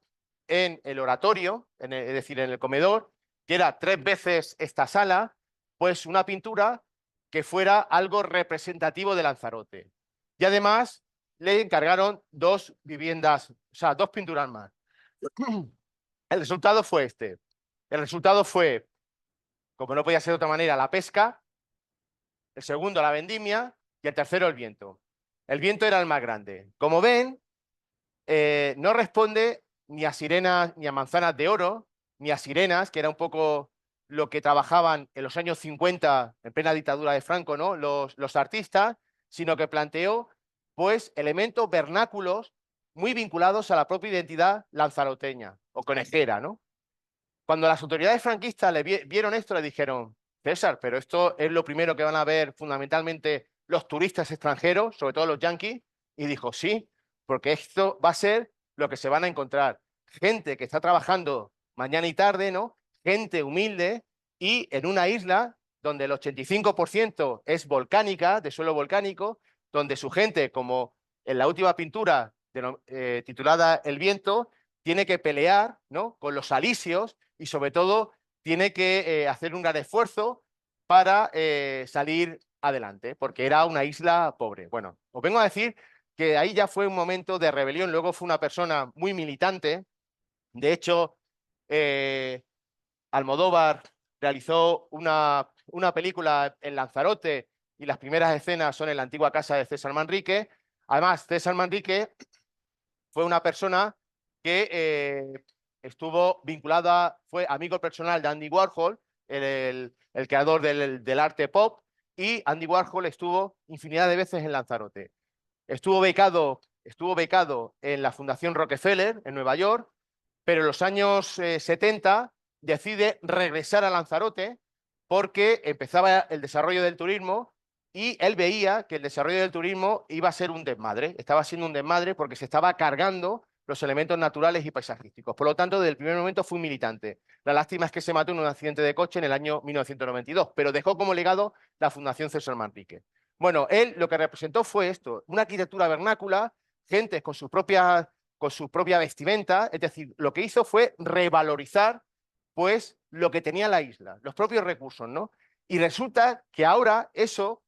en el oratorio, es decir, en el comedor, que era 3 veces esta sala, pues una pintura que fuera algo representativo de Lanzarote. Y además le encargaron 2 viviendas, o sea, 2 pinturas más. El resultado fue este. El resultado fue, como no podía ser de otra manera, la pesca, el segundo la vendimia y el tercero el viento. El viento era el más grande. Como ven, no responde ni a sirenas, ni a manzanas de oro, ni a sirenas, que era un poco lo que trabajaban en los años 50, en plena dictadura de Franco, ¿no? Los artistas, sino que planteó pues elementos vernáculos muy vinculados a la propia identidad lanzaroteña o conejera, ¿no? Cuando las autoridades franquistas vieron esto, le dijeron, César, pero esto es lo primero que van a ver fundamentalmente los turistas extranjeros, sobre todo los yanquis, y dijo, sí, porque esto va a ser lo que se van a encontrar. Gente que está trabajando mañana y tarde, ¿no? Gente humilde y en una isla donde el 85% es volcánica, de suelo volcánico, donde su gente, como en la última pintura titulada El viento, tiene que pelear, ¿no? Con los alisios y sobre todo tiene que hacer un gran esfuerzo para salir adelante, porque era una isla pobre. Bueno, os vengo a decir que ahí ya fue un momento de rebelión, luego fue una persona muy militante. De hecho, eh, Almodóvar realizó una película en Lanzarote y las primeras escenas son en la antigua casa de César Manrique. Además, César Manrique fue una persona que estuvo vinculada, fue amigo personal de Andy Warhol, el creador del arte pop, y Andy Warhol estuvo infinidad de veces en Lanzarote. Estuvo becado en la Fundación Rockefeller en Nueva York, pero en los años 70 decide regresar a Lanzarote porque empezaba el desarrollo del turismo y él veía que el desarrollo del turismo iba a ser un desmadre, estaba siendo un desmadre porque se estaba cargando los elementos naturales y paisajísticos. Por lo tanto, desde el primer momento fue un militante. La lástima es que se mató en un accidente de coche en el año 1992, pero dejó como legado la Fundación César Manrique. Bueno, él lo que representó fue esto, una arquitectura vernácula, gente con su propia vestimenta, es decir, lo que hizo fue revalorizar pues lo que tenía la isla, los propios recursos, ¿no? Y resulta que ahora eso,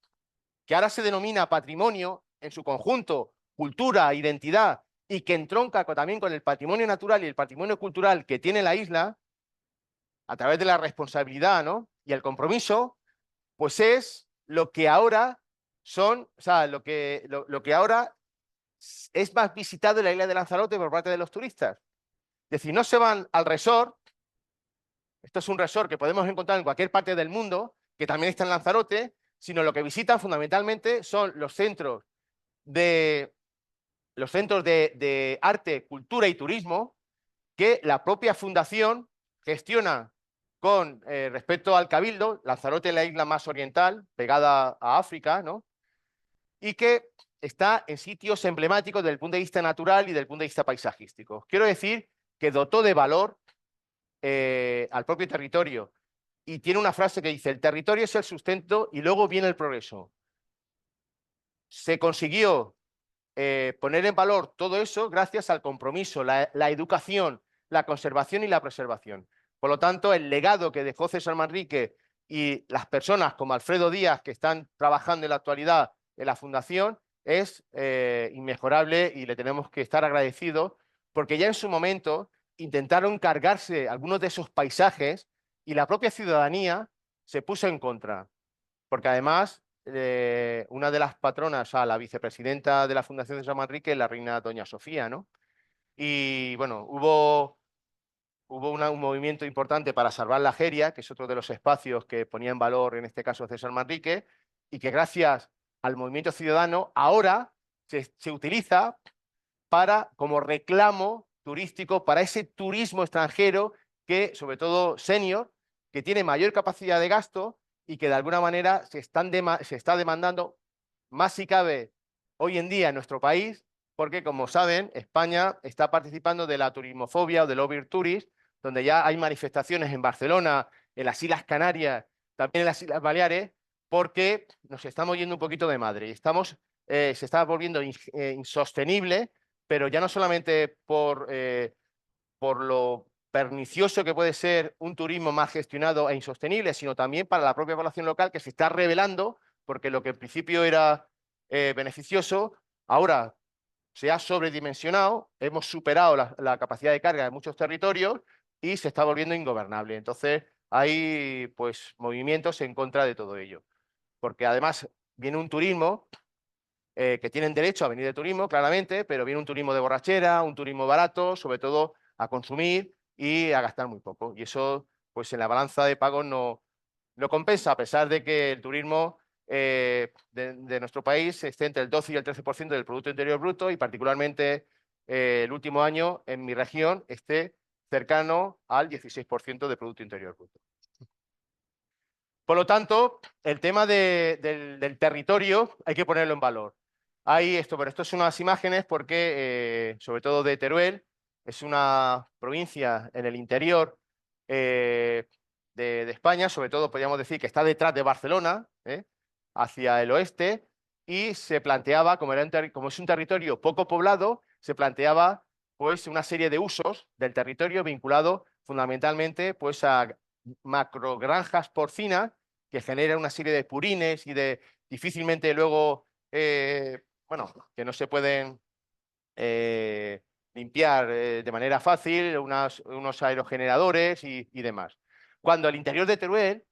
que ahora se denomina patrimonio en su conjunto, cultura, identidad, y que entronca también con el patrimonio natural y el patrimonio cultural que tiene la isla, a través de la responsabilidad, ¿no? Y el compromiso, pues es lo que ahora son, o sea, lo que ahora es más visitado en la isla de Lanzarote por parte de los turistas. Es decir, no se van al resort. Esto es un resort que podemos encontrar en cualquier parte del mundo, que también está en Lanzarote, sino lo que visitan fundamentalmente son de, los centros de arte, cultura y turismo que la propia fundación gestiona con respecto al Cabildo. Lanzarote es la isla más oriental, pegada a África, ¿no? Y que está en sitios emblemáticos desde el punto de vista natural y desde el punto de vista paisajístico. Quiero decir que dotó de valor al propio territorio. Y tiene una frase que dice: el territorio es el sustento y luego viene el progreso. Se consiguió poner en valor todo eso gracias al compromiso, la educación, la conservación y la preservación. Por lo tanto, el legado que dejó César Manrique y las personas como Alfredo Díaz, que están trabajando en la actualidad en la Fundación, es inmejorable y le tenemos que estar agradecidos, porque ya en su momento intentaron cargarse algunos de esos paisajes y la propia ciudadanía se puso en contra, porque además una de las patronas, o sea, la vicepresidenta de la Fundación de San Manrique, es la reina Doña Sofía, ¿no? Y bueno, hubo un movimiento importante para salvar la Jeria, que es otro de los espacios que ponía en valor, en este caso, César Manrique, y que gracias al movimiento ciudadano ahora se utiliza como reclamo turístico para ese turismo extranjero que, sobre todo senior, que tiene mayor capacidad de gasto y que de alguna manera se está demandando más si cabe hoy en día en nuestro país, porque como saben, España está participando de la turismofobia o del overtourist, donde ya hay manifestaciones en Barcelona, en las Islas Canarias, también en las Islas Baleares, porque nos estamos yendo un poquito de madre y se está volviendo insostenible, pero ya no solamente por lo pernicioso que puede ser un turismo mal gestionado e insostenible, sino también para la propia población local, que se está rebelando, porque lo que en principio era beneficioso, ahora se ha sobredimensionado, hemos superado la capacidad de carga de muchos territorios y se está volviendo ingobernable. Entonces hay pues movimientos en contra de todo ello, porque además viene un turismo que tienen derecho a venir de turismo, claramente, pero viene un turismo de borrachera, un turismo barato, sobre todo a consumir y a gastar muy poco. Y eso, pues en la balanza de pagos no compensa, a pesar de que el turismo de nuestro país esté entre el 12 y el 13% del Producto Interior Bruto, y particularmente el último año en mi región esté cercano al 16% del Producto Interior Bruto. Por lo tanto, el tema del territorio hay que ponerlo en valor. Pero esto son unas imágenes porque, sobre todo de Teruel, es una provincia en el interior de España, sobre todo podríamos decir que está detrás de Barcelona, hacia el oeste, y se planteaba, como es un territorio poco poblado, se planteaba pues una serie de usos del territorio vinculado fundamentalmente pues a macrogranjas porcinas que generan una serie de purines y de difícilmente luego bueno, que no se pueden limpiar de manera fácil, unos aerogeneradores y demás. Cuando el interior de Teruel,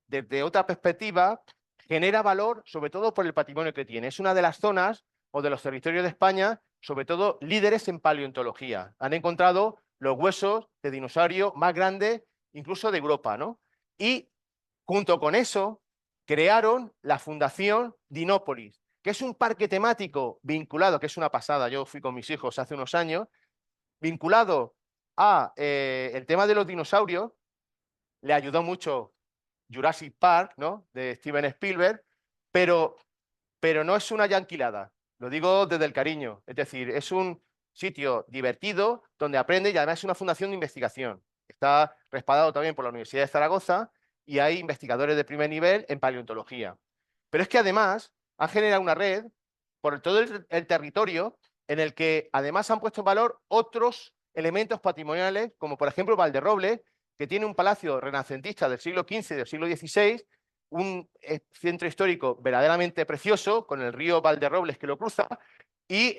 desde otra perspectiva, genera valor, sobre todo por el patrimonio que tiene. Es una de las zonas o de los territorios de España, sobre todo líderes en paleontología. Han encontrado los huesos de dinosaurio más grandes, incluso de Europa, ¿no? Y junto con eso, crearon la Fundación Dinópolis, que es un parque temático vinculado, que es una pasada, yo fui con mis hijos hace unos años, vinculado a el tema de los dinosaurios. Le ayudó mucho Jurassic Park, ¿no? De Steven Spielberg, pero, pero no es una yanquilada, lo digo desde el cariño. Es decir, es un sitio divertido donde aprende y además es una fundación de investigación. Está respaldado también por la Universidad de Zaragoza y hay investigadores de primer nivel en paleontología. Pero es que además han generado una red por todo el territorio en el que además han puesto en valor otros elementos patrimoniales, como por ejemplo Valderrobles, que tiene un palacio renacentista del siglo XV y del siglo XVI, un centro histórico verdaderamente precioso, con el río Valderrobles que lo cruza, y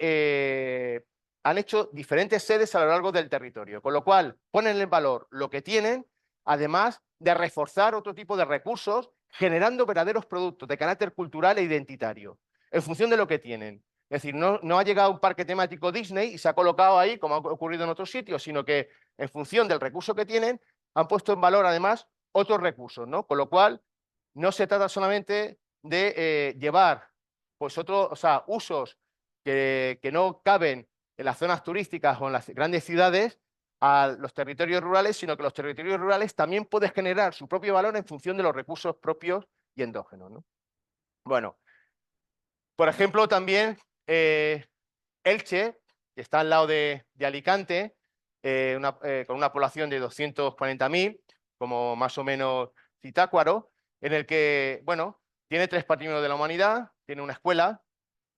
han hecho diferentes sedes a lo largo del territorio, con lo cual ponen en valor lo que tienen, además de reforzar otro tipo de recursos generando verdaderos productos de carácter cultural e identitario, en función de lo que tienen. Es decir, no ha llegado un parque temático Disney y se ha colocado ahí, como ha ocurrido en otros sitios, sino que en función del recurso que tienen, han puesto en valor además otros recursos, ¿no? Con lo cual, no se trata solamente de llevar pues otros, o sea, usos que no caben en las zonas turísticas o en las grandes ciudades a los territorios rurales, sino que los territorios rurales también pueden generar su propio valor en función de los recursos propios y endógenos, ¿no? Bueno, por ejemplo, también Elche, que está al lado de Alicante, con una población de 240.000, como más o menos Zitácuaro, en el que, bueno, tiene 3 patrimonios de la humanidad, tiene una escuela,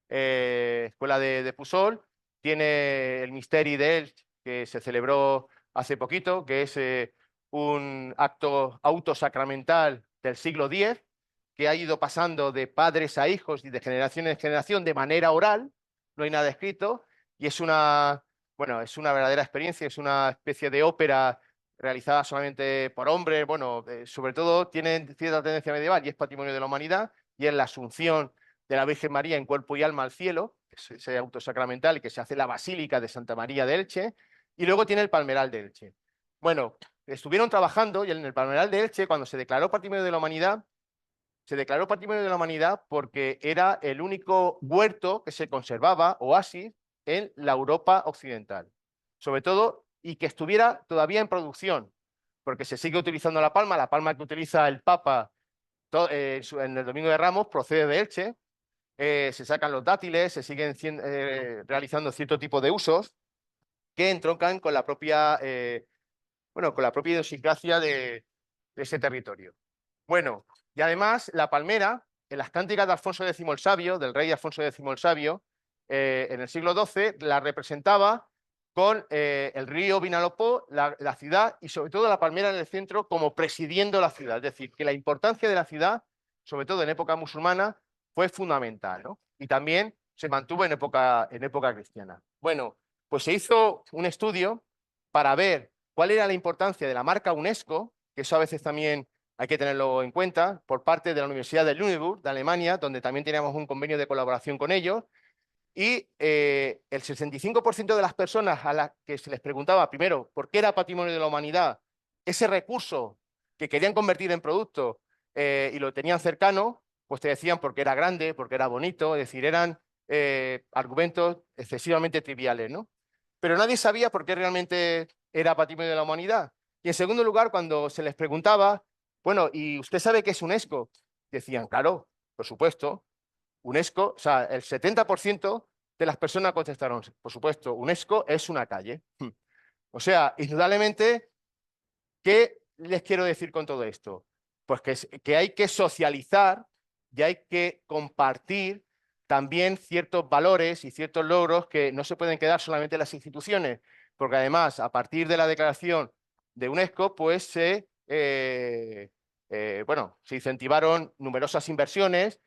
escuela de Pusol, tiene el Misteri de Elche, que se celebró hace poquito, que es un acto autosacramental del siglo X, que ha ido pasando de padres a hijos y de generación en generación de manera oral, no hay nada escrito, y es bueno, es una verdadera experiencia, es una especie de ópera realizada solamente por hombres, bueno, sobre todo tiene cierta tendencia medieval y es patrimonio de la humanidad, y es la Asunción de la Virgen María en cuerpo y alma al cielo, que es ese autosacramental que se hace en la Basílica de Santa María de Elche, y luego tiene el Palmeral de Elche. Bueno, estuvieron trabajando y en el Palmeral de Elche, cuando se declaró patrimonio de la humanidad, se declaró patrimonio de la humanidad porque era el único huerto que se conservaba, oasis, en la Europa occidental. Sobre todo, y que estuviera todavía en producción, porque se sigue utilizando la palma que utiliza el Papa en el Domingo de Ramos procede de Elche, se sacan los dátiles, se siguen realizando cierto tipo de usos que entroncan con la propia, bueno, con la propia idiosincrasia de ese territorio. Bueno, y además la palmera, en las cánticas de Alfonso X el Sabio, del rey Alfonso X el Sabio, en el siglo XII, la representaba con el río Vinalopó, la ciudad, y sobre todo la palmera en el centro como presidiendo la ciudad. Es decir, que la importancia de la ciudad, sobre todo en época musulmana, fue fundamental, ¿no? Y también se mantuvo en época cristiana. Bueno, pues se hizo un estudio para ver cuál era la importancia de la marca UNESCO, que eso a veces también hay que tenerlo en cuenta, por parte de la Universidad de Lüneburg, de Alemania, donde también teníamos un convenio de colaboración con ellos, y el 65% de las personas a las que se les preguntaba, primero, por qué era patrimonio de la humanidad, ese recurso que querían convertir en producto y lo tenían cercano, pues te decían porque era grande, porque era bonito, es decir, eran argumentos excesivamente triviales, ¿no? Pero nadie sabía por qué realmente era patrimonio de la humanidad. Y en segundo lugar, cuando se les preguntaba, bueno, ¿y usted sabe qué es UNESCO? Decían, claro, por supuesto, UNESCO, o sea, el 70% de las personas contestaron, por supuesto, UNESCO es una calle. O sea, indudablemente, ¿qué les quiero decir con todo esto? Pues que hay que socializar y hay que compartir también ciertos valores y ciertos logros que no se pueden quedar solamente en las instituciones, porque además, a partir de la declaración de UNESCO, pues bueno, se incentivaron numerosas inversiones.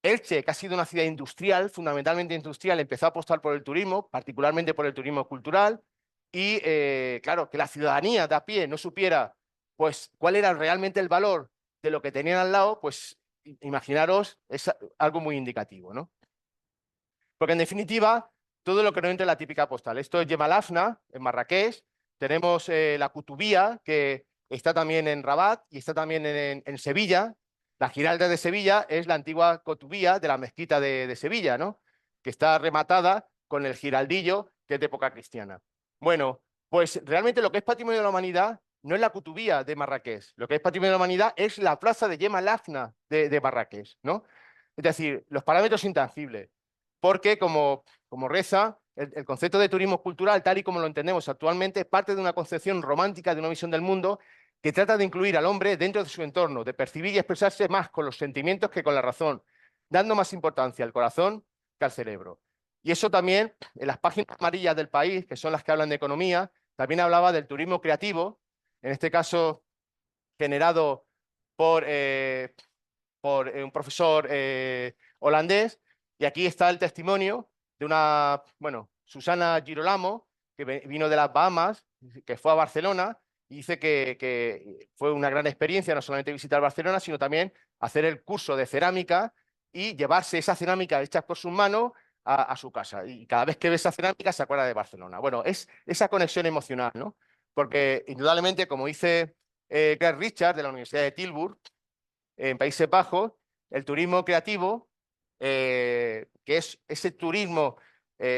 Elche, que ha sido una ciudad industrial, fundamentalmente industrial, empezó a apostar por el turismo, particularmente por el turismo cultural, y claro, que la ciudadanía de a pie no supiera pues cuál era realmente el valor de lo que tenían al lado, pues imaginaros, es algo muy indicativo, ¿no? Porque en definitiva, todo lo que no entra en la típica postal. Esto es Yemalafna, en Marrakech, tenemos la Kutubía, que está también en Rabat y está también en Sevilla. La Giralda de Sevilla es la antigua Kutubía de la mezquita de Sevilla, ¿no? Que está rematada con el giraldillo, que es de época cristiana. Bueno, pues realmente lo que es patrimonio de la humanidad no es la Kutubía de Marrakech. Lo que es patrimonio de la humanidad es la plaza de Yemalafna de Marrakech, ¿no? Es decir, los parámetros intangibles. Porque, como reza, el concepto de turismo cultural, tal y como lo entendemos actualmente, parte de una concepción romántica de una visión del mundo que trata de incluir al hombre dentro de su entorno, de percibir y expresarse más con los sentimientos que con la razón, dando más importancia al corazón que al cerebro. Y eso también, en las páginas amarillas del país, que son las que hablan de economía, también hablaba del turismo creativo, en este caso generado por un profesor holandés, y aquí está el testimonio de una, bueno, Susana Girolamo, que vino de las Bahamas, que fue a Barcelona y dice que fue una gran experiencia no solamente visitar Barcelona, sino también hacer el curso de cerámica y llevarse esa cerámica hecha por sus manos a su casa. Y cada vez que ve esa cerámica se acuerda de Barcelona. Bueno, es esa conexión emocional, ¿no? Porque indudablemente, como dice Greg Richards de la Universidad de Tilburg, en Países Bajos, el turismo creativo, que es ese turismo,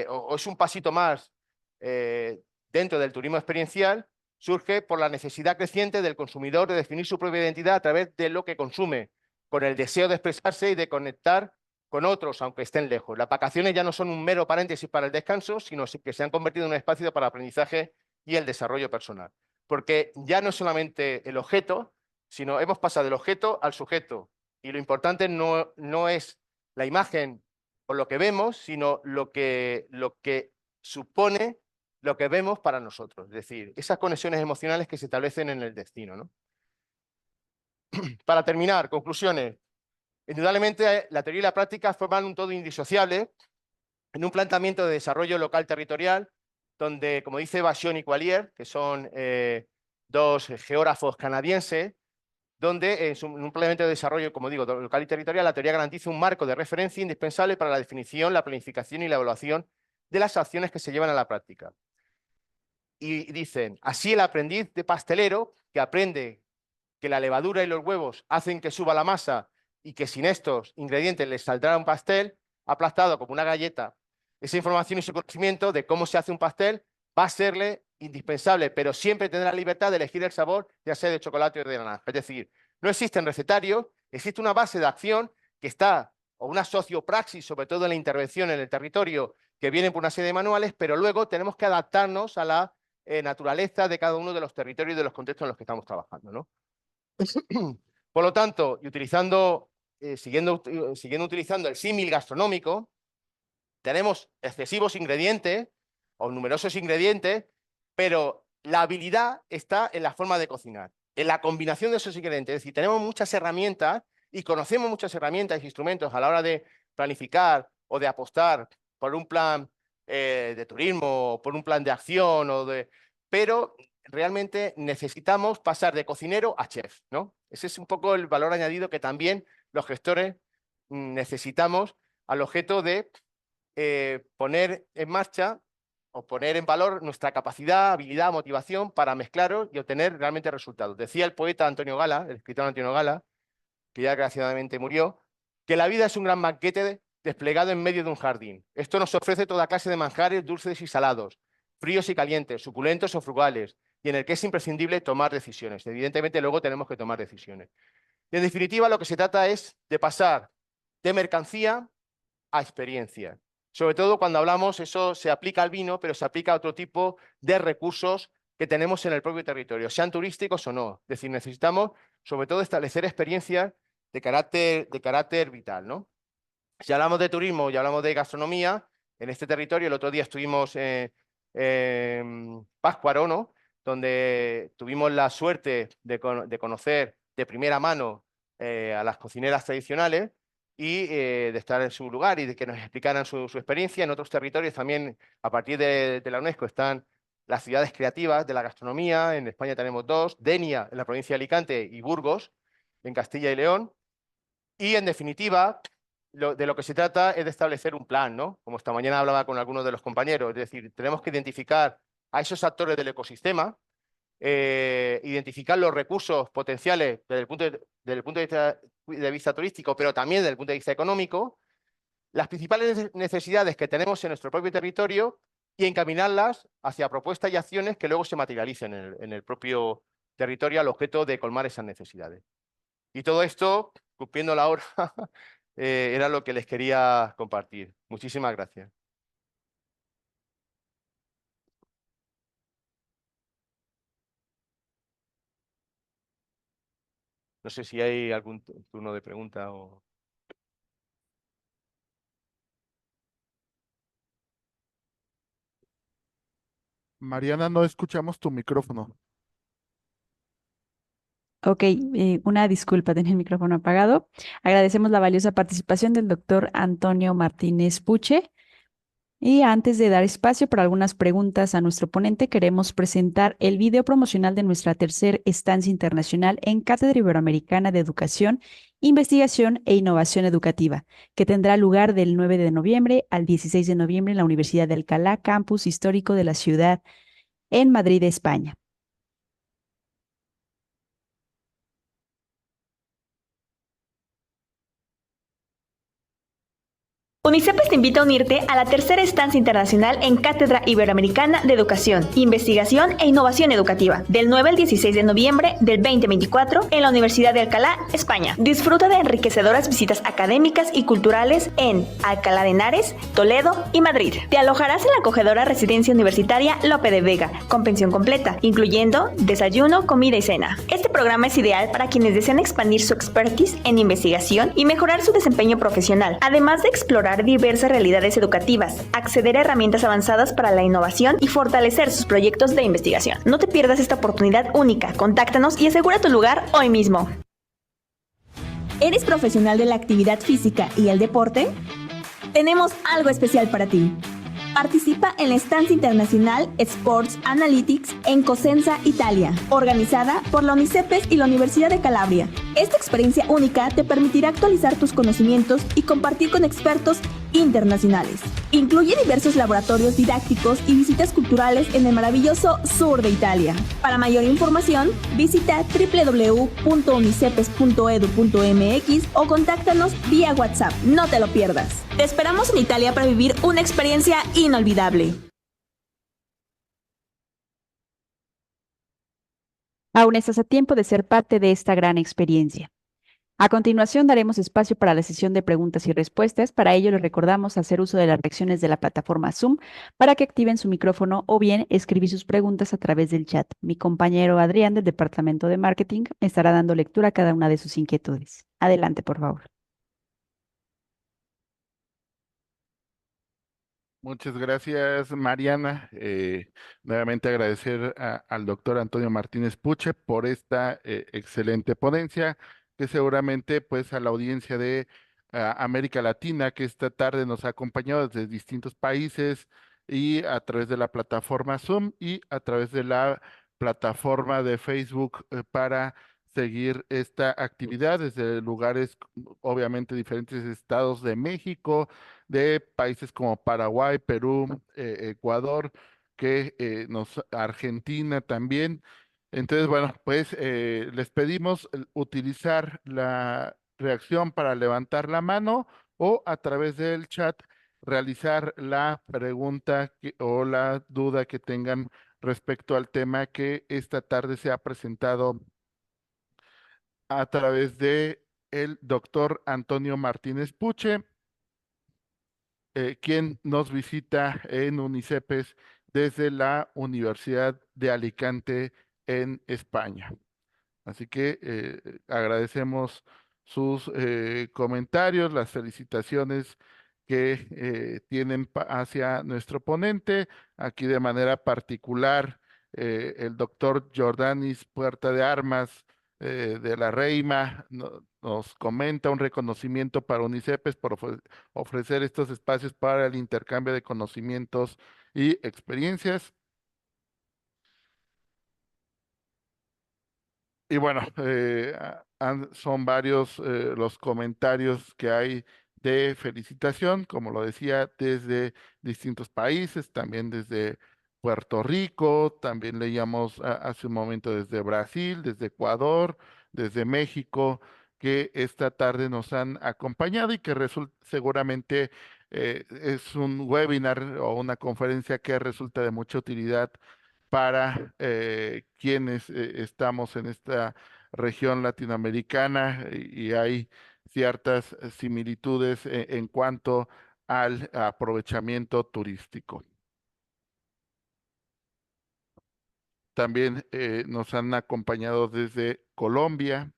o es un pasito más dentro del turismo experiencial, surge por la necesidad creciente del consumidor de definir su propia identidad a través de lo que consume, con el deseo de expresarse y de conectar con otros, aunque estén lejos. Las vacaciones ya no son un mero paréntesis para el descanso, sino que se han convertido en un espacio para el aprendizaje y el desarrollo personal. Porque ya no es solamente el objeto, sino hemos pasado del objeto al sujeto. Y lo importante no es la imagen o lo que vemos, sino lo que supone lo que vemos para nosotros. Es decir, esas conexiones emocionales que se establecen en el destino, ¿no? Para terminar, conclusiones. Indudablemente, la teoría y la práctica forman un todo indisociable en un planteamiento de desarrollo local territorial, donde, como dice Vachon y Qualier, que son dos geógrafos canadienses, donde en un planteamiento de desarrollo, como digo, local y territorial, la teoría garantiza un marco de referencia indispensable para la definición, la planificación y la evaluación de las acciones que se llevan a la práctica. Y dicen, así el aprendiz de pastelero, que aprende que la levadura y los huevos hacen que suba la masa y que sin estos ingredientes les saldrá un pastel aplastado como una galleta, esa información y ese conocimiento de cómo se hace un pastel va a serle indispensable, pero siempre tendrá la libertad de elegir el sabor, ya sea de chocolate o de naranja. Es decir, no existen recetarios, existe una base de acción que está, o una sociopraxis, sobre todo en la intervención en el territorio, que viene por una serie de manuales, pero luego tenemos que adaptarnos a la naturaleza de cada uno de los territorios y de los contextos en los que estamos trabajando, ¿no? Por lo tanto, y siguiendo utilizando el símil gastronómico, tenemos excesivos ingredientes o numerosos ingredientes, pero la habilidad está en la forma de cocinar, en la combinación de esos ingredientes. Es decir, tenemos muchas herramientas y conocemos muchas herramientas e instrumentos a la hora de planificar o de apostar por un plan de turismo, o por un plan de acción, pero realmente necesitamos pasar de cocinero a chef, ¿no? Ese es un poco el valor añadido que también los gestores necesitamos al objeto de poner en marcha o poner en valor nuestra capacidad, habilidad, motivación para mezclaros y obtener realmente resultados. Decía el poeta Antonio Gala, el escritor Antonio Gala, que ya desgraciadamente murió, que la vida es un gran banquete desplegado en medio de un jardín. Esto nos ofrece toda clase de manjares dulces y salados, fríos y calientes, suculentos o frugales, y en el que es imprescindible tomar decisiones. Evidentemente, luego tenemos que tomar decisiones. Y en definitiva, lo que se trata es de pasar de mercancía a experiencia. Sobre todo cuando hablamos, eso se aplica al vino, pero se aplica a otro tipo de recursos que tenemos en el propio territorio, sean turísticos o no. Es decir, necesitamos, sobre todo, establecer experiencias de carácter vital, ¿no? Si hablamos de turismo y hablamos de gastronomía, en este territorio el otro día estuvimos en Pátzcuaro, ¿no? Donde tuvimos la suerte de conocer de primera mano a las cocineras tradicionales y de estar en su lugar y de que nos explicaran su experiencia. En otros territorios también, a partir de la UNESCO, están las ciudades creativas de la gastronomía. En España tenemos dos, Denia, en la provincia de Alicante, y Burgos, en Castilla y León. Y, en definitiva, de lo que se trata es de establecer un plan, ¿no? Como esta mañana hablaba con algunos de los compañeros. Es decir, tenemos que identificar a esos actores del ecosistema, identificar los recursos potenciales desde el punto de vista turístico, pero también desde el punto de vista económico, las principales necesidades que tenemos en nuestro propio territorio y encaminarlas hacia propuestas y acciones que luego se materialicen en el propio territorio al objeto de colmar esas necesidades. Y todo esto, cumpliendo la hora, era lo que les quería compartir. Muchísimas gracias. No sé si hay algún turno de pregunta o... Mariana, no escuchamos tu micrófono. Ok, una disculpa, tenía el micrófono apagado. Agradecemos la valiosa participación del doctor Antonio Martínez Puche. Y antes de dar espacio para algunas preguntas a nuestro ponente, queremos presentar el video promocional de nuestra tercera estancia internacional en Cátedra Iberoamericana de Educación, Investigación e Innovación Educativa, que tendrá lugar del 9 de noviembre al 16 de noviembre en la Universidad de Alcalá, campus histórico de la ciudad en Madrid, España. UNICEPES te invita a unirte a la tercera estancia internacional en Cátedra Iberoamericana de Educación, Investigación e Innovación Educativa, del 9 al 16 de noviembre del 2024 en la Universidad de Alcalá, España. Disfruta de enriquecedoras visitas académicas y culturales en Alcalá de Henares, Toledo y Madrid. Te alojarás en la acogedora residencia universitaria Lope de Vega, con pensión completa, incluyendo desayuno, comida y cena. Este programa es ideal para quienes desean expandir su expertise en investigación y mejorar su desempeño profesional, además de explorar diversas realidades educativas, acceder a herramientas avanzadas para la innovación y fortalecer sus proyectos de investigación. No te pierdas esta oportunidad única. Contáctanos y asegura tu lugar hoy mismo. ¿Eres profesional de la actividad física y el deporte? Tenemos algo especial para ti. Participa en la estancia internacional Sports Analytics en Cosenza, Italia, organizada por la UNICEPES y la Universidad de Calabria. Esta experiencia única te permitirá actualizar tus conocimientos y compartir con expertos internacionales. Incluye diversos laboratorios didácticos y visitas culturales en el maravilloso sur de Italia. Para mayor información, visita www.unicepes.edu.mx o contáctanos vía WhatsApp. No te lo pierdas. Te esperamos en Italia para vivir una experiencia inolvidable. Aún estás a tiempo de ser parte de esta gran experiencia. A continuación, daremos espacio para la sesión de preguntas y respuestas. Para ello, les recordamos hacer uso de las reacciones de la plataforma Zoom para que activen su micrófono o bien escribir sus preguntas a través del chat. Mi compañero Adrián del Departamento de Marketing estará dando lectura a cada una de sus inquietudes. Adelante, por favor. Muchas gracias, Mariana. Nuevamente agradecer al doctor Antonio Martínez Puche por esta excelente ponencia, que seguramente pues a la audiencia de América Latina, que esta tarde nos ha acompañado desde distintos países y a través de la plataforma Zoom y a través de la plataforma de Facebook para seguir esta actividad desde lugares, obviamente, diferentes estados de México, de países como Paraguay, Perú, Ecuador, Argentina también. Entonces, bueno, pues les pedimos utilizar la reacción para levantar la mano o a través del chat realizar la pregunta o la duda que tengan respecto al tema que esta tarde se ha presentado a través de el doctor Antonio Martínez Puche, quien nos visita en UNICEPES desde la Universidad de Alicante en España. Así que agradecemos sus comentarios, las felicitaciones que tienen hacia nuestro ponente. Aquí de manera particular, el doctor Jordanis Puerta de Armas de la Reima nos comenta un reconocimiento para UNICEPES por ofrecer estos espacios para el intercambio de conocimientos y experiencias. Y bueno, son varios los comentarios que hay de felicitación, como lo decía, desde distintos países, también desde Puerto Rico, también leíamos hace un momento desde Brasil, desde Ecuador, desde México, que esta tarde nos han acompañado y que seguramente es un webinar o una conferencia que resulta de mucha utilidad para quienes estamos en esta región latinoamericana y hay ciertas similitudes en cuanto al aprovechamiento turístico. También nos han acompañado desde Colombia.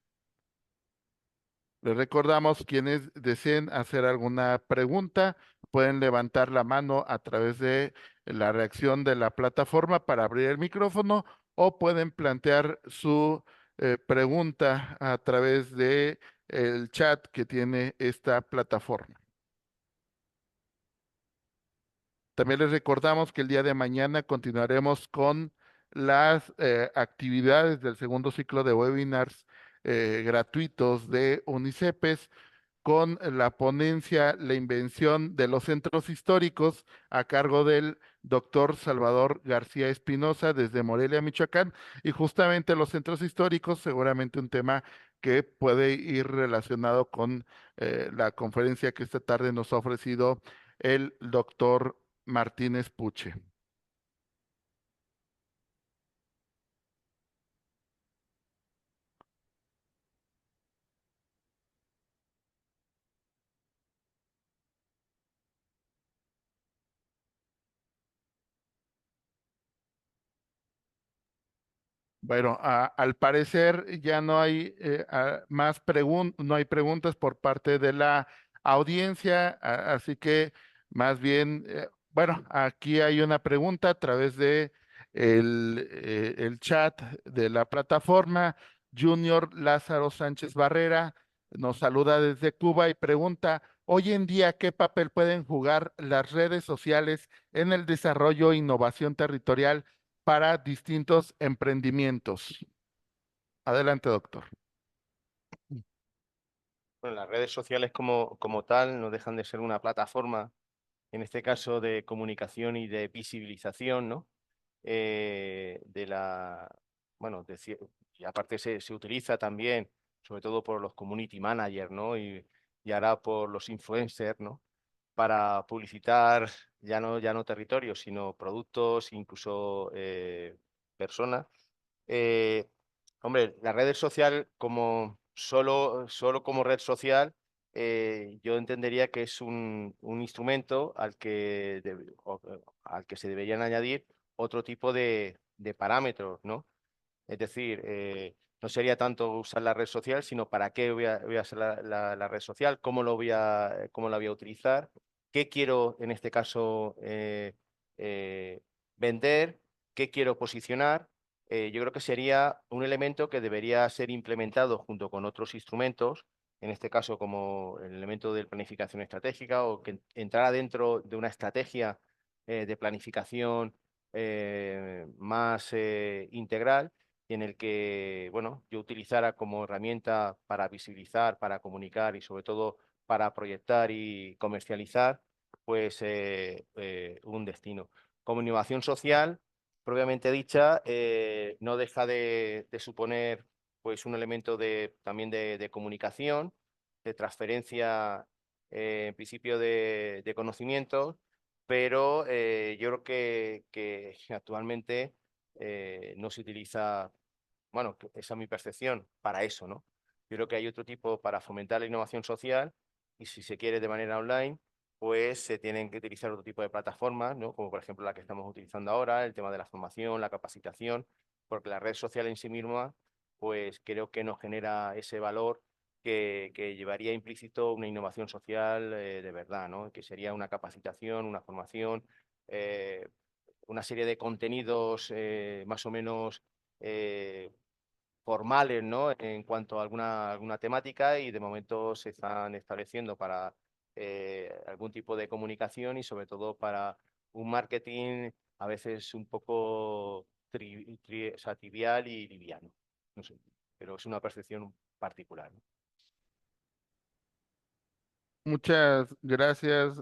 Les recordamos, quienes deseen hacer alguna pregunta, pueden levantar la mano a través de la reacción de la plataforma para abrir el micrófono o pueden plantear su pregunta a través de el chat que tiene esta plataforma. También les recordamos que el día de mañana continuaremos con las actividades del segundo ciclo de webinars gratuitos de UNICEPES, con la ponencia La invención de los centros históricos a cargo del doctor Salvador García Espinosa desde Morelia, Michoacán. Y justamente los centros históricos, seguramente un tema que puede ir relacionado con la conferencia que esta tarde nos ha ofrecido el doctor Martínez Puche. Bueno, al parecer ya no hay no hay preguntas por parte de la audiencia, así que más bien, bueno, aquí hay una pregunta a través de el chat de la plataforma. Junior Lázaro Sánchez Barrera nos saluda desde Cuba y pregunta, hoy en día, ¿qué papel pueden jugar las redes sociales en el desarrollo e innovación territorial para distintos emprendimientos? Adelante, doctor. Bueno, las redes sociales como tal no dejan de ser una plataforma, en este caso de comunicación y de visibilización, ¿no? De la, bueno, y aparte se utiliza también, sobre todo por los community managers, ¿no? Y ahora por los influencers, ¿no? Para publicitar ya no territorios, sino productos, incluso personas. Eh, Hombre, la red social como solo como red social, yo entendería que es un instrumento al que se deberían añadir otro tipo de parámetros, ¿no? Es decir, no sería tanto usar la red social, sino para qué voy a hacer la red social, cómo la voy a utilizar, qué quiero en este caso eh, vender, qué quiero posicionar. Yo creo que sería un elemento que debería ser implementado junto con otros instrumentos, en este caso como el elemento de planificación estratégica o que entrara dentro de una estrategia de planificación más integral y en el que, bueno, yo utilizara como herramienta para visibilizar, para comunicar y sobre todo para proyectar y comercializar, pues un destino. Como innovación social, propiamente dicha, no deja de suponer pues un elemento también de comunicación, de transferencia en principio de conocimientos, pero yo creo que actualmente no se utiliza, bueno, esa es mi percepción, para eso, ¿no? Yo creo que hay otro tipo para fomentar la innovación social y si se quiere de manera online, pues se tienen que utilizar otro tipo de plataformas, ¿no? Como por ejemplo la que estamos utilizando ahora, el tema de la formación, la capacitación, porque la red social en sí misma, pues creo que nos genera ese valor que llevaría implícito una innovación social de verdad, ¿no? Que sería una capacitación, una formación, una serie de contenidos más o menos formales, ¿no? En cuanto a alguna temática y de momento se están estableciendo para algún tipo de comunicación y sobre todo para un marketing a veces un poco o sea, trivial y liviano. No sé, pero es una percepción particular, ¿no? Muchas gracias,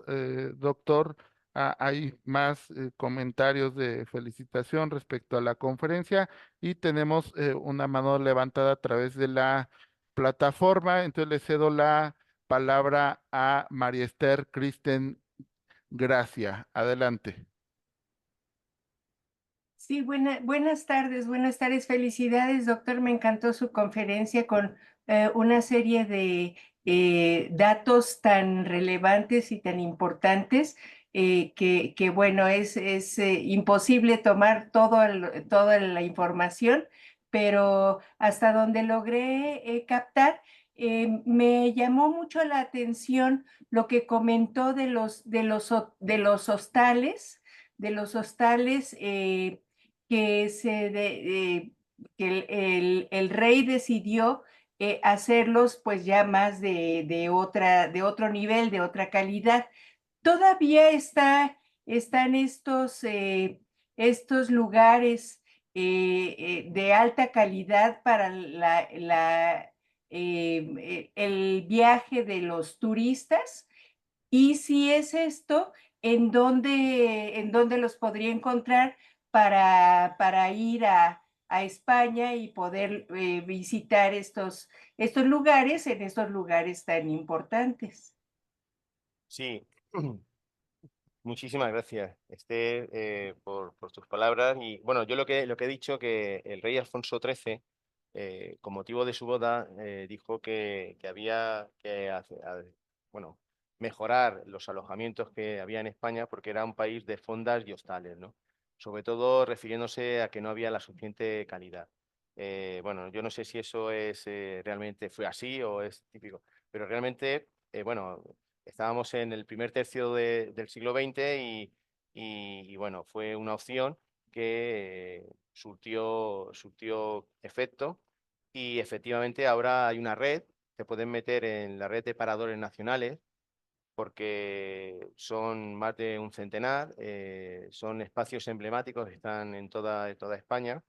doctor. Hay más comentarios de felicitación respecto a la conferencia y tenemos una mano levantada a través de la plataforma. Entonces le cedo la palabra a María Esther Kristen Gracia. Adelante. Sí, buenas tardes. Felicidades, doctor. Me encantó su conferencia con una serie de datos tan relevantes y tan importantes que bueno, es imposible tomar toda la información, pero hasta donde logré captar, me llamó mucho la atención lo que comentó de los hostales que, que el rey decidió hacerlos pues ya más de otro nivel, de otra calidad. Todavía está están estos lugares de alta calidad para el viaje de los turistas. Y si es esto, en dónde los podría encontrar para ir a España y poder visitar estos lugares en estos lugares tan importantes. Sí, muchísimas gracias, Esther, por tus palabras. Y bueno, yo lo que he dicho, que el rey Alfonso XIII, con motivo de su boda, dijo que había que bueno, mejorar los alojamientos que había en España porque era un país de fondas y hostales, ¿no? Sobre todo refiriéndose a que no había la suficiente calidad. Bueno, yo no sé si eso realmente fue así o es típico, pero realmente, bueno, estábamos en el primer tercio del siglo XX y, bueno, fue una opción que surtió efecto y efectivamente ahora hay una red, te pueden meter en la red de paradores nacionales porque son más de un centenar, son espacios emblemáticos que están en toda España.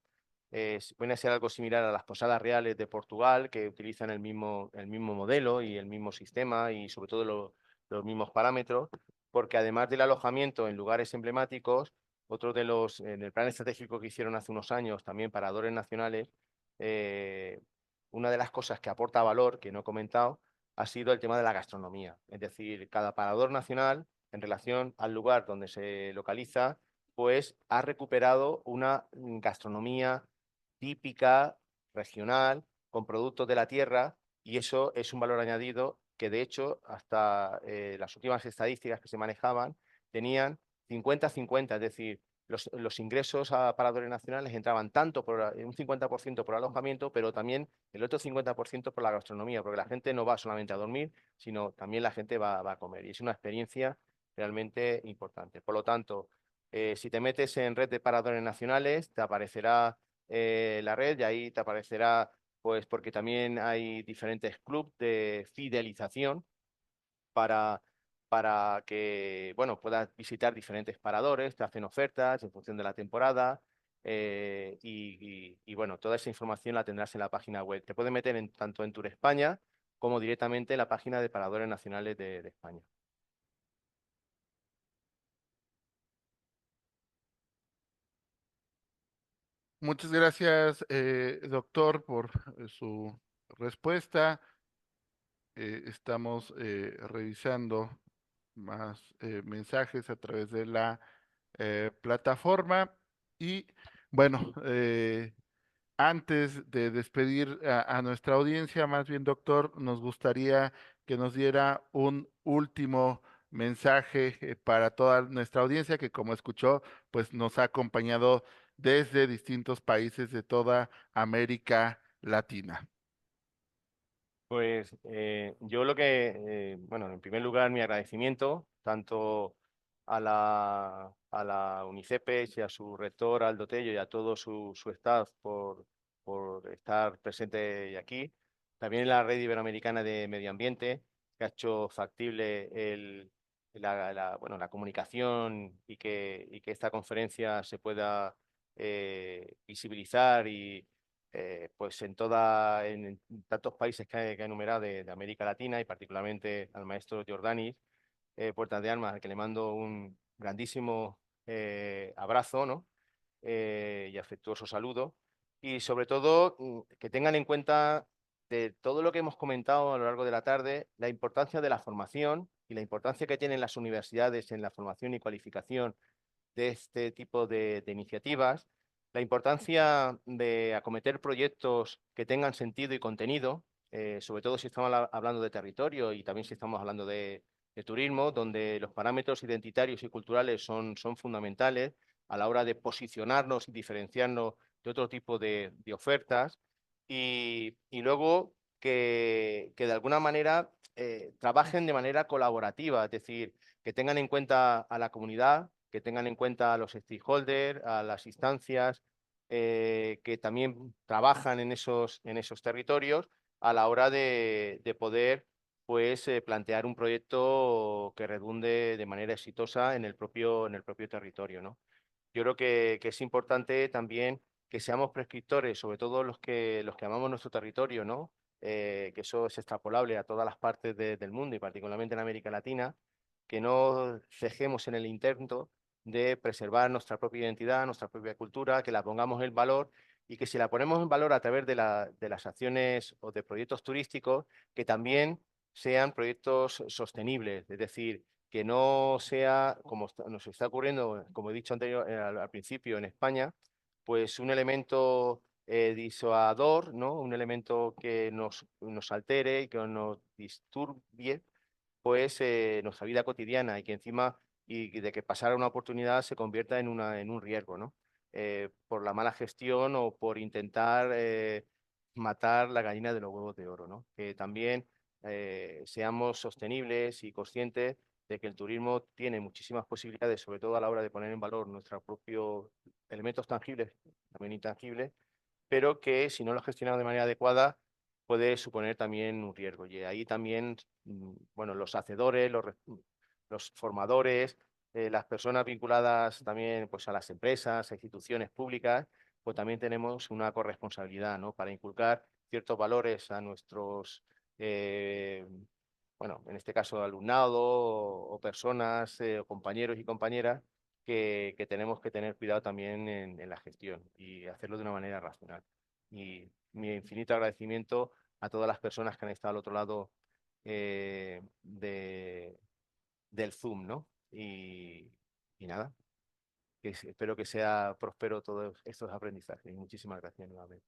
Puede ser algo similar a las posadas reales de Portugal, que utilizan el mismo modelo y el mismo sistema y sobre todo los mismos parámetros, porque además del alojamiento en lugares emblemáticos, en el plan estratégico que hicieron hace unos años, también paradores nacionales, eh, una de las cosas que aporta valor, que no he comentado, ha sido el tema de la gastronomía. Es decir, cada parador nacional, en relación al lugar donde se localiza, pues ha recuperado una gastronomía típica, regional, con productos de la tierra, y eso es un valor añadido que, de hecho, hasta las últimas estadísticas que se manejaban tenían 50-50, es decir, los ingresos a paradores nacionales entraban tanto por un 50% por alojamiento, pero también el otro 50% por la gastronomía, porque la gente no va solamente a dormir, sino también la gente va a comer, y es una experiencia realmente importante. Por lo tanto, si te metes en red de paradores nacionales, te aparecerá la red y ahí te aparecerá, pues porque también hay diferentes clubes de fidelización para, para que, bueno, puedas visitar diferentes paradores, te hacen ofertas en función de la temporada. Bueno, toda esa información la tendrás en la página web. Te puedes meter tanto en Tour España como directamente en la página de Paradores Nacionales de España. Muchas gracias, doctor, por su respuesta. Estamos revisando más mensajes a través de la plataforma y bueno, antes de despedir a nuestra audiencia, más bien, doctor, nos gustaría que nos diera un último mensaje para toda nuestra audiencia que, como escuchó, pues nos ha acompañado desde distintos países de toda América Latina. Pues yo bueno, en primer lugar, mi agradecimiento tanto a la UNICEPES y a su rector, Aldo Tello, y a todo su staff por estar presente aquí. También la Red Iberoamericana de Medio Ambiente, que ha hecho factible bueno, la comunicación y que esta conferencia se pueda visibilizar pues en tantos países que ha enumerado de América Latina y particularmente al maestro Jordanis, Puertas de Armas, al que le mando un grandísimo abrazo, ¿no? Y afectuoso saludo. Y sobre todo que tengan en cuenta de todo lo que hemos comentado a lo largo de la tarde, la importancia de la formación y la importancia que tienen las universidades en la formación y cualificación de este tipo de iniciativas, la importancia de acometer proyectos que tengan sentido y contenido, sobre todo si estamos hablando de territorio y también si estamos hablando de turismo, donde los parámetros identitarios y culturales son fundamentales a la hora de posicionarnos y diferenciarnos de otro tipo de ofertas. Y luego que de alguna manera trabajen de manera colaborativa, es decir, que tengan en cuenta a la comunidad, que tengan en cuenta a los stakeholders, a las instancias que también trabajan en esos territorios a la hora de poder pues plantear un proyecto que redunde de manera exitosa en el propio territorio, ¿no? Yo creo que es importante también que seamos prescriptores, sobre todo los que amamos nuestro territorio, ¿no? Que eso es extrapolable a todas las partes del mundo y particularmente en América Latina, que no cejemos en el intento de preservar nuestra propia identidad, nuestra propia cultura, que la pongamos en valor y que si la ponemos en valor a través de las acciones o de proyectos turísticos, que también sean proyectos sostenibles, es decir, que no sea, como nos está ocurriendo, como he dicho al principio en España, pues un elemento disuador, ¿no? Un elemento que nos altere y que nos disturbie, pues nuestra vida cotidiana y que encima y de que pasara una oportunidad se convierta en un riesgo, ¿no? Por la mala gestión o por intentar matar la gallina de los huevos de oro, ¿no? Que también seamos sostenibles y conscientes de que el turismo tiene muchísimas posibilidades, sobre todo a la hora de poner en valor nuestros propios elementos tangibles, también intangibles, pero que si no los gestionamos de manera adecuada puede suponer también un riesgo. Y ahí también, bueno, los hacedores, los formadores, las personas vinculadas también pues, a las empresas, a instituciones públicas, pues también tenemos una corresponsabilidad, ¿no? Para inculcar ciertos valores a nuestros, bueno, en este caso alumnado o personas, o compañeros y compañeras que tenemos que tener cuidado también en la gestión y hacerlo de una manera racional. Y mi infinito agradecimiento a todas las personas que han estado al otro lado del Zoom, ¿no? Y nada, espero que sea próspero todos estos aprendizajes. Y muchísimas gracias nuevamente.